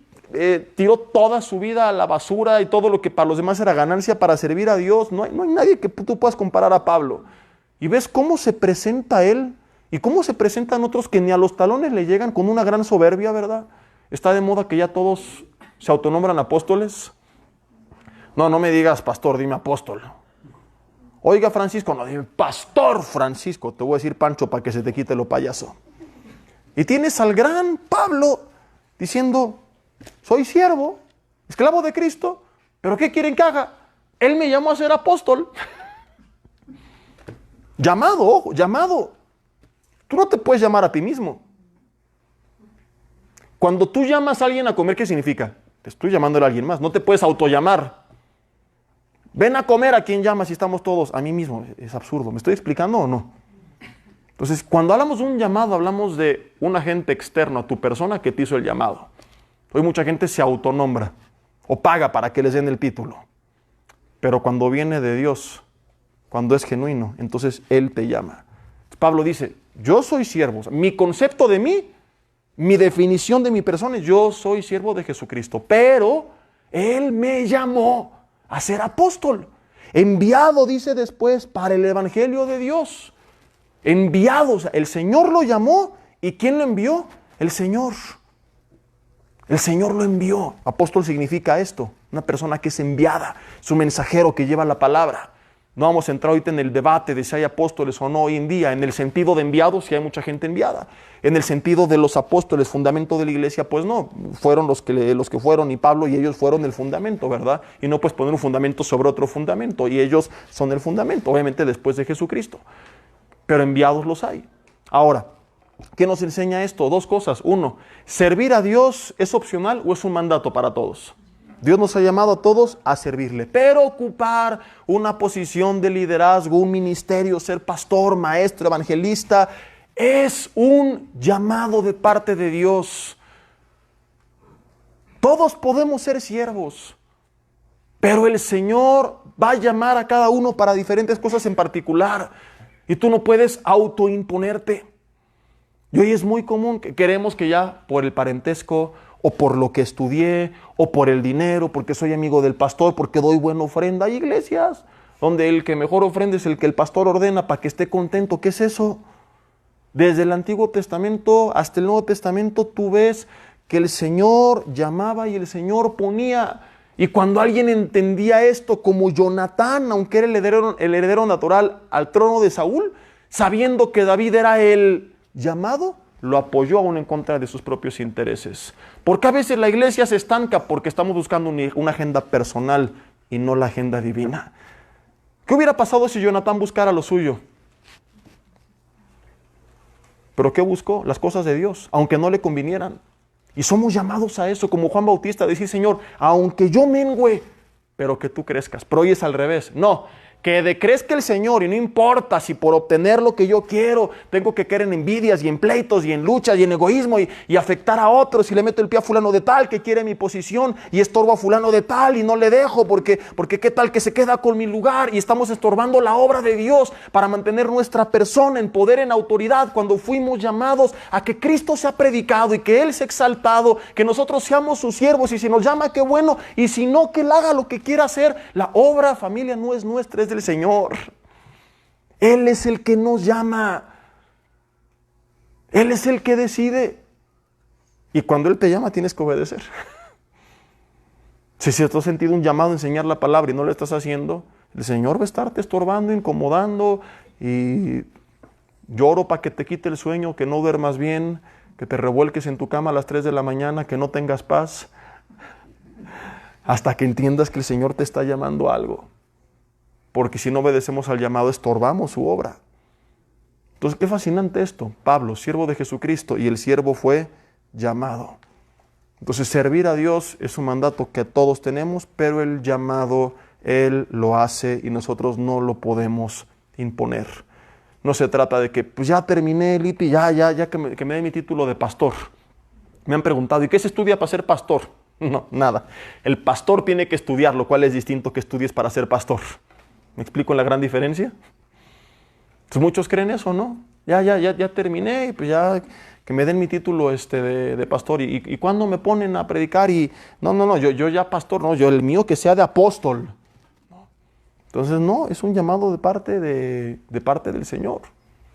tiró toda su vida a la basura y todo lo que para los demás era ganancia para servir a Dios? No hay nadie que tú puedas comparar a Pablo. y ves cómo se presenta él y cómo se presentan otros que ni a los talones le llegan con una gran soberbia, ¿verdad? Está de moda que ya todos se autonombran apóstoles. No me digas pastor, dime apóstol. Oiga Francisco, no, dime pastor Francisco. Te voy a decir Pancho para que se te quite lo payaso. Y tienes al gran Pablo diciendo, soy siervo, esclavo de Cristo, pero ¿qué quieren que haga? Él me llamó a ser apóstol. Llamado, ojo, llamado. Tú no te puedes llamar a ti mismo. Cuando tú llamas a alguien a comer, ¿qué significa? Te estoy llamándole a alguien más. No te puedes autollamar. Ven a comer, ¿a quién llamas si estamos todos? A mí mismo. Es absurdo. ¿Me estoy explicando o no? Entonces, cuando hablamos de un llamado, hablamos de un agente externo a tu persona que te hizo el llamado. Hoy mucha gente se autonombra o paga para que les den el título. Pero cuando viene de Dios, cuando es genuino, entonces Él te llama. Pablo dice, yo soy siervo. Mi concepto de mí, mi definición de mi persona es yo soy siervo de Jesucristo. Pero Él me llamó a ser apóstol. Enviado, dice después, para el evangelio de Dios. Enviado, o sea, el Señor lo llamó. ¿Y quién lo envió? El Señor. El Señor lo envió. Apóstol significa esto, una persona que es enviada, su mensajero que lleva la palabra. No vamos a entrar ahorita en el debate de si hay apóstoles o no hoy en día. En el sentido de enviados, si hay mucha gente enviada. En el sentido de los apóstoles, fundamento de la iglesia, pues no. Fueron los que fueron, y Pablo y ellos fueron el fundamento, ¿verdad? Y no puedes poner un fundamento sobre otro fundamento. Y ellos son el fundamento, obviamente después de Jesucristo. Pero enviados los hay. Ahora, ¿qué nos enseña esto? Dos cosas. Uno, ¿servir a Dios es opcional o es un mandato para todos? Dios nos ha llamado a todos a servirle, pero ocupar una posición de liderazgo, un ministerio, ser pastor, maestro, evangelista, es un llamado de parte de Dios. Todos podemos ser siervos, pero el Señor va a llamar a cada uno para diferentes cosas en particular, y tú no puedes autoimponerte. Y hoy es muy común que queremos que ya por el parentesco, o por lo que estudié, o por el dinero, porque soy amigo del pastor, porque doy buena ofrenda. Hay iglesias donde el que mejor ofrenda es el que el pastor ordena para que esté contento. ¿Qué es eso? Desde el Antiguo Testamento hasta el Nuevo Testamento tú ves que el Señor llamaba y el Señor ponía. Y cuando alguien entendía esto, como Jonatán, aunque era el heredero natural al trono de Saúl, sabiendo que David era el llamado, lo apoyó aún en contra de sus propios intereses. Porque a veces la iglesia se estanca porque estamos buscando una agenda personal y no la agenda divina. ¿Qué hubiera pasado si Jonatán buscara lo suyo? ¿Pero qué buscó? Las cosas de Dios, aunque no le convinieran. Y somos llamados a eso, como Juan Bautista, a decir, Señor, aunque yo mengüe, pero que tú crezcas. Pero hoy es al revés. No, que decrezca el Señor, y no importa si por obtener lo que yo quiero tengo que caer en envidias y en pleitos y en luchas y en egoísmo y afectar a otros, y le meto el pie a fulano de tal que quiere mi posición y estorbo a fulano de tal y no le dejo porque qué tal que se queda con mi lugar, y estamos estorbando la obra de Dios para mantener nuestra persona en poder, en autoridad, cuando fuimos llamados a que Cristo sea predicado y que Él sea exaltado, que nosotros seamos sus siervos, y si nos llama, qué bueno, y si no, que Él haga lo que quiera hacer. La obra, familia, no es nuestra, es del Señor. Él es el que nos llama. Él es el que decide. Y cuando Él te llama, tienes que obedecer. Si te has sentido un llamado a enseñar la palabra y no lo estás haciendo, el Señor va a estarte estorbando, incomodando, y lloro para que te quite el sueño, que no duermas bien, que te revuelques en tu cama a las 3 de la mañana, que no tengas paz, hasta que entiendas que el Señor te está llamando a algo. Porque si no obedecemos al llamado, estorbamos su obra. Entonces, qué fascinante esto. Pablo, siervo de Jesucristo, y el siervo fue llamado. Entonces, servir a Dios es un mandato que todos tenemos, pero el llamado Él lo hace y nosotros no lo podemos imponer. No se trata de que, pues ya terminé el IPI, ya que me dé mi título de pastor. Me han preguntado, ¿y qué se estudia para ser pastor? No, nada. El pastor tiene que estudiar, lo cual es distinto que estudies para ser pastor. ¿Me explico la gran diferencia? Entonces, muchos creen eso, ¿no? Ya terminé, y pues ya que me den mi título de pastor. ¿Y cuándo me ponen a predicar? Y no, yo ya pastor, no, yo el mío que sea de apóstol. ¿No? Entonces no, es un llamado de parte del Señor.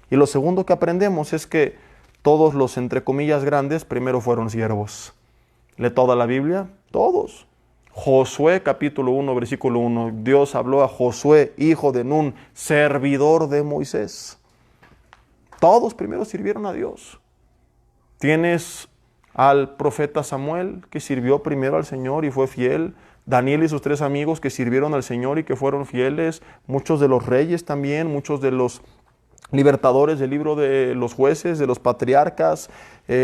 Y lo segundo que aprendemos es que todos los, entre comillas, grandes, primero fueron siervos. Lee toda la Biblia, todos. Josué capítulo 1, versículo 1. Dios habló a Josué, hijo de Nun, servidor de Moisés. Todos primero sirvieron a Dios. Tienes al profeta Samuel, que sirvió primero al Señor y fue fiel. Daniel y sus 3 amigos que sirvieron al Señor y que fueron fieles. Muchos de los reyes también, muchos de los libertadores del libro de los jueces, de los patriarcas,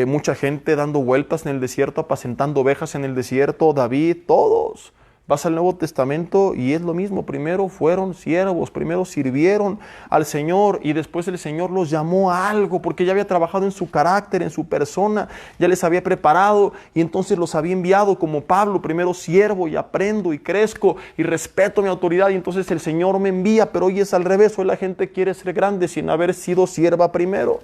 mucha gente dando vueltas en el desierto, apacentando ovejas en el desierto, David, todos. Vas al Nuevo Testamento y es lo mismo, primero fueron siervos, primero sirvieron al Señor y después el Señor los llamó a algo porque ya había trabajado en su carácter, en su persona, ya les había preparado y entonces los había enviado como Pablo, primero siervo y aprendo y crezco y respeto mi autoridad y entonces el Señor me envía, pero hoy es al revés, hoy la gente quiere ser grande sin haber sido sierva primero.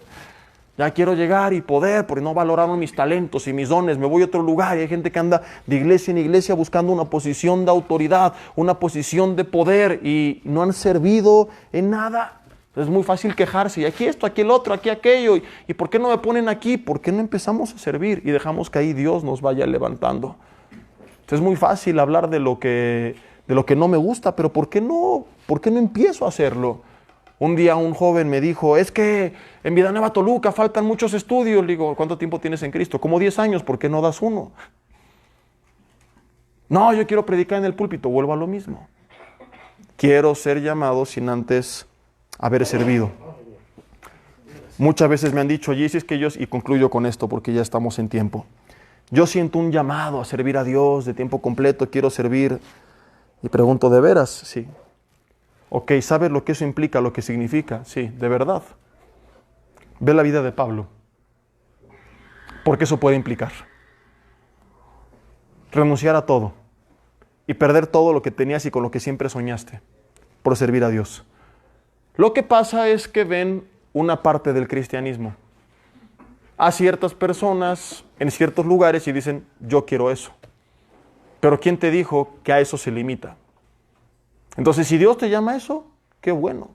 Ya quiero llegar y poder, porque no valoraron mis talentos y mis dones. Me voy a otro lugar y hay gente que anda de iglesia en iglesia buscando una posición de autoridad, una posición de poder y no han servido en nada. Es muy fácil quejarse. Y aquí esto, aquí el otro, aquí aquello. ¿Y por qué no me ponen aquí? ¿Por qué no empezamos a servir y dejamos que ahí Dios nos vaya levantando? Entonces es muy fácil hablar de lo que no me gusta, pero ¿por qué no empiezo a hacerlo? Un día un joven me dijo, es que en Villanueva Toluca faltan muchos estudios. Le digo, ¿cuánto tiempo tienes en Cristo? Como 10 años, ¿por qué no das uno? No, yo quiero predicar en el púlpito, vuelvo a lo mismo. Quiero ser llamado sin antes haber servido. Muchas veces me han dicho, y es que y concluyo con esto porque ya estamos en tiempo. Yo siento un llamado a servir a Dios de tiempo completo, quiero servir. Y pregunto, ¿de veras? Sí. Ok, ¿sabes lo que eso implica, lo que significa? Sí, de verdad. Ve la vida de Pablo. Porque eso puede implicar renunciar a todo y perder todo lo que tenías y con lo que siempre soñaste por servir a Dios. Lo que pasa es que ven una parte del cristianismo a ciertas personas en ciertos lugares y dicen, yo quiero eso. Pero ¿quién te dijo que a eso se limita? Entonces, si Dios te llama a eso, qué bueno.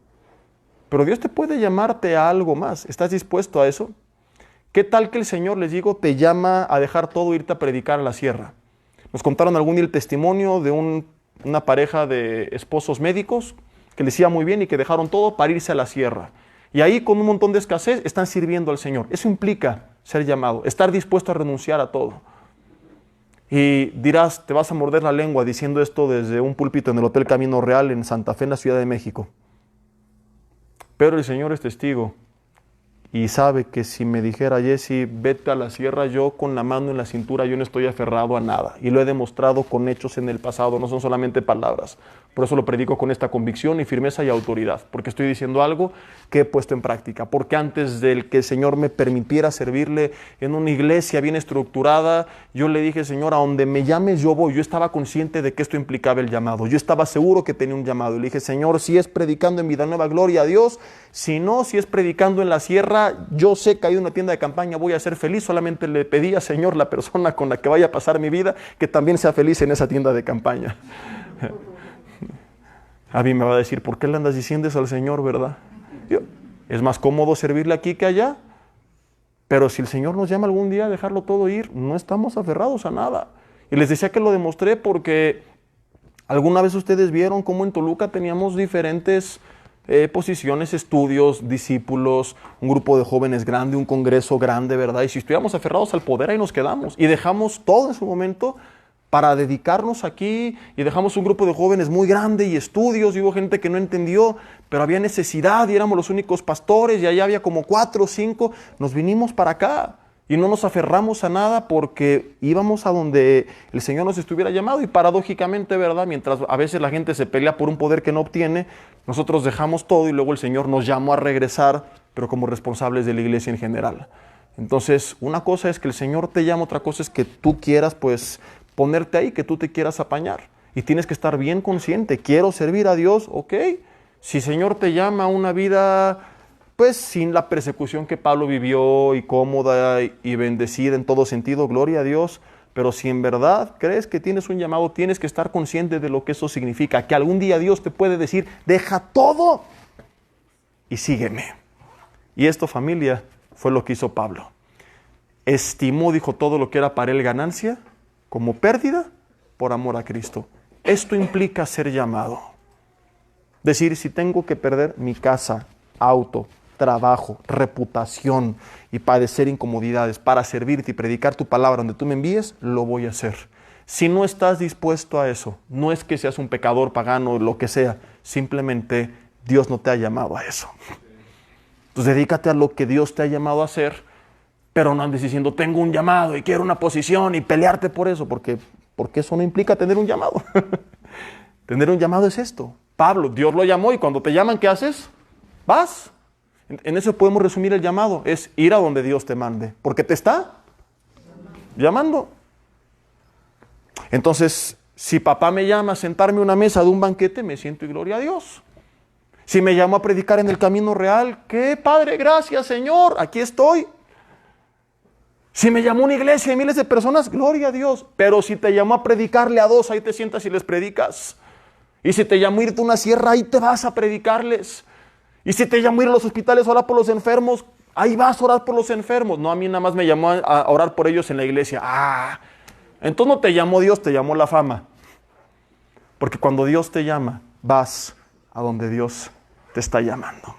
Pero Dios te puede llamarte a algo más. ¿Estás dispuesto a eso? ¿Qué tal que el Señor, les digo, te llama a dejar todo e irte a predicar a la sierra? Nos contaron algún día el testimonio de una pareja de esposos médicos que les iba muy bien y que dejaron todo para irse a la sierra. Y ahí, con un montón de escasez, están sirviendo al Señor. Eso implica ser llamado, estar dispuesto a renunciar a todo. Y dirás, te vas a morder la lengua diciendo esto desde un púlpito en el Hotel Camino Real en Santa Fe, en la Ciudad de México. Pero el Señor es testigo y sabe que si me dijera, Jesse, vete a la sierra, yo con la mano en la cintura, yo no estoy aferrado a nada. Y lo he demostrado con hechos en el pasado, no son solamente palabras. Por eso lo predico con esta convicción y firmeza y autoridad, porque estoy diciendo algo que he puesto en práctica. Porque antes del que el Señor me permitiera servirle en una iglesia bien estructurada, yo le dije, Señor, a donde me llames yo voy. Yo estaba consciente de que esto implicaba el llamado. Yo estaba seguro que tenía un llamado. Y le dije, Señor, si es predicando en Villanueva, gloria a Dios. Si no, si es predicando en la sierra, yo sé que hay una tienda de campaña, voy a ser feliz. Solamente le pedí a Señor, la persona con la que vaya a pasar mi vida, que también sea feliz en esa tienda de campaña. A mí me va a decir, ¿por qué le andas diciendo eso al Señor, verdad? Es más cómodo servirle aquí que allá. Pero si el Señor nos llama algún día a dejarlo todo ir, no estamos aferrados a nada. Y les decía que lo demostré porque alguna vez ustedes vieron cómo en Toluca teníamos diferentes posiciones, estudios, discípulos, un grupo de jóvenes grande, un congreso grande, ¿verdad? Y si estuviéramos aferrados al poder, ahí nos quedamos. Y dejamos todo en su momento para dedicarnos aquí y dejamos un grupo de jóvenes muy grande y estudios y hubo gente que no entendió, pero había necesidad y éramos los únicos pastores y allá había como 4 o 5, nos vinimos para acá y no nos aferramos a nada porque íbamos a donde el Señor nos estuviera llamado y paradójicamente, ¿verdad? Mientras a veces la gente se pelea por un poder que no obtiene, nosotros dejamos todo y luego el Señor nos llamó a regresar, pero como responsables de la iglesia en general. Entonces, una cosa es que el Señor te llama, otra cosa es que tú quieras, pues, ponerte ahí, que tú te quieras apañar. Y tienes que estar bien consciente. Quiero servir a Dios, ok. Si el Señor te llama a una vida, pues sin la persecución que Pablo vivió y cómoda y bendecida en todo sentido, gloria a Dios. Pero si en verdad crees que tienes un llamado, tienes que estar consciente de lo que eso significa. Que algún día Dios te puede decir, deja todo y sígueme. Y esto, familia, fue lo que hizo Pablo. Estimó, dijo, todo lo que era para él ganancia como pérdida por amor a Cristo. Esto implica ser llamado. Decir, si tengo que perder mi casa, auto, trabajo, reputación y padecer incomodidades para servirte y predicar tu palabra donde tú me envíes, lo voy a hacer. Si no estás dispuesto a eso, no es que seas un pecador, pagano, lo que sea, simplemente Dios no te ha llamado a eso. Entonces dedícate a lo que Dios te ha llamado a hacer, pero no andes diciendo, tengo un llamado y quiero una posición y pelearte por eso, porque eso no implica tener un llamado. Tener un llamado es esto. Pablo, Dios lo llamó y cuando te llaman, ¿qué haces? Vas. En eso podemos resumir el llamado, es ir a donde Dios te mande, porque te está llamando. Entonces, si papá me llama a sentarme a una mesa de un banquete, me siento y gloria a Dios. Si me llamo a predicar en el camino real, ¿qué, Padre? Gracias, Señor, aquí estoy. Si me llamó una iglesia de miles de personas, gloria a Dios. Pero si te llamó a predicarle a 2, ahí te sientas y les predicas. Y si te llamó a irte a una sierra, ahí te vas a predicarles. Y si te llamó a ir a los hospitales a orar por los enfermos, ahí vas a orar por los enfermos. No, a mí nada más me llamó a orar por ellos en la iglesia. Entonces no te llamó Dios, te llamó la fama. Porque cuando Dios te llama, vas a donde Dios te está llamando.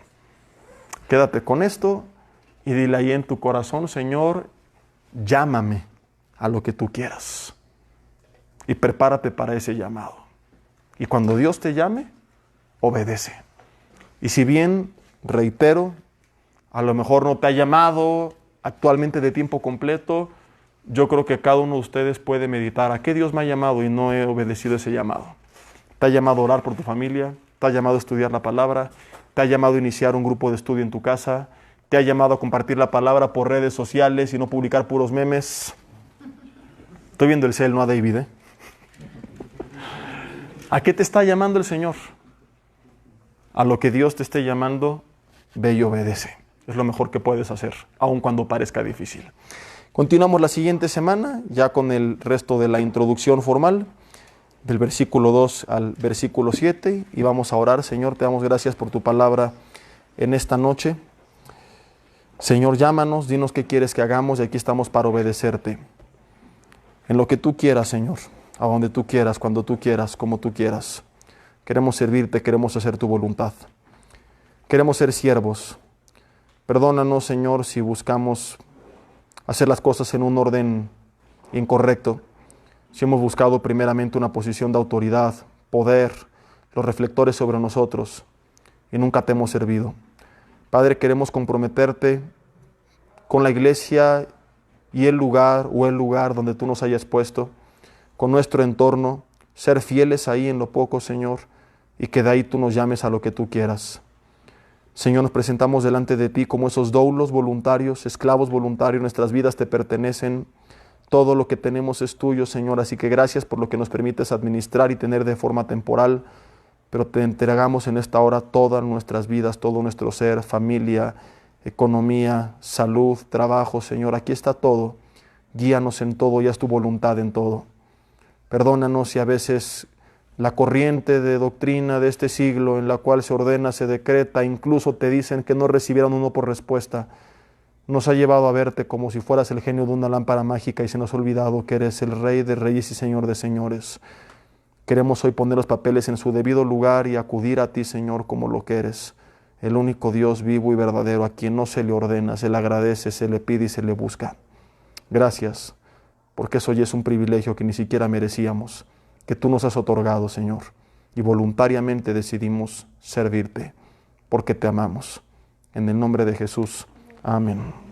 Quédate con esto y dile ahí en tu corazón, Señor, llámame a lo que tú quieras. Y prepárate para ese llamado. Y cuando Dios te llame, obedece. Y si bien, reitero, a lo mejor no te ha llamado actualmente de tiempo completo, yo creo que cada uno de ustedes puede meditar, ¿a qué Dios me ha llamado y no he obedecido ese llamado? ¿Te ha llamado a orar por tu familia? ¿Te ha llamado a estudiar la palabra? ¿Te ha llamado a iniciar un grupo de estudio en tu casa? ¿Te ha llamado a compartir la palabra por redes sociales y no publicar puros memes? Estoy viendo el cel, no a David, ¿eh? ¿A qué te está llamando el Señor? A lo que Dios te esté llamando, ve y obedece. Es lo mejor que puedes hacer, aun cuando parezca difícil. Continuamos la siguiente semana, ya con el resto de la introducción formal, del versículo 2 al versículo 7, y vamos a orar. Señor, te damos gracias por tu palabra en esta noche. Señor, llámanos, dinos qué quieres que hagamos, y aquí estamos para obedecerte. En lo que tú quieras, Señor, a donde tú quieras, cuando tú quieras, como tú quieras. Queremos servirte, queremos hacer tu voluntad. Queremos ser siervos. Perdónanos, Señor, si buscamos hacer las cosas en un orden incorrecto. Si hemos buscado primeramente una posición de autoridad, poder, los reflectores sobre nosotros, y nunca te hemos servido. Padre, queremos comprometerte con la iglesia y el lugar donde tú nos hayas puesto, con nuestro entorno, ser fieles ahí en lo poco, Señor, y que de ahí tú nos llames a lo que tú quieras. Señor, nos presentamos delante de ti como esos doulos voluntarios, esclavos voluntarios, nuestras vidas te pertenecen, todo lo que tenemos es tuyo, Señor, así que gracias por lo que nos permites administrar y tener de forma temporal, pero te entregamos en esta hora todas nuestras vidas, todo nuestro ser, familia, economía, salud, trabajo, Señor, aquí está todo, guíanos en todo y haz tu voluntad en todo. Perdónanos si a veces la corriente de doctrina de este siglo en la cual se ordena, se decreta, incluso te dicen que no recibieron uno por respuesta, nos ha llevado a verte como si fueras el genio de una lámpara mágica y se nos ha olvidado que eres el Rey de reyes y Señor de señores. Queremos hoy poner los papeles en su debido lugar y acudir a ti, Señor, como lo que eres, el único Dios vivo y verdadero, a quien no se le ordena, se le agradece, se le pide y se le busca. Gracias, porque eso ya es un privilegio que ni siquiera merecíamos, que tú nos has otorgado, Señor, y voluntariamente decidimos servirte, porque te amamos. En el nombre de Jesús. Amén.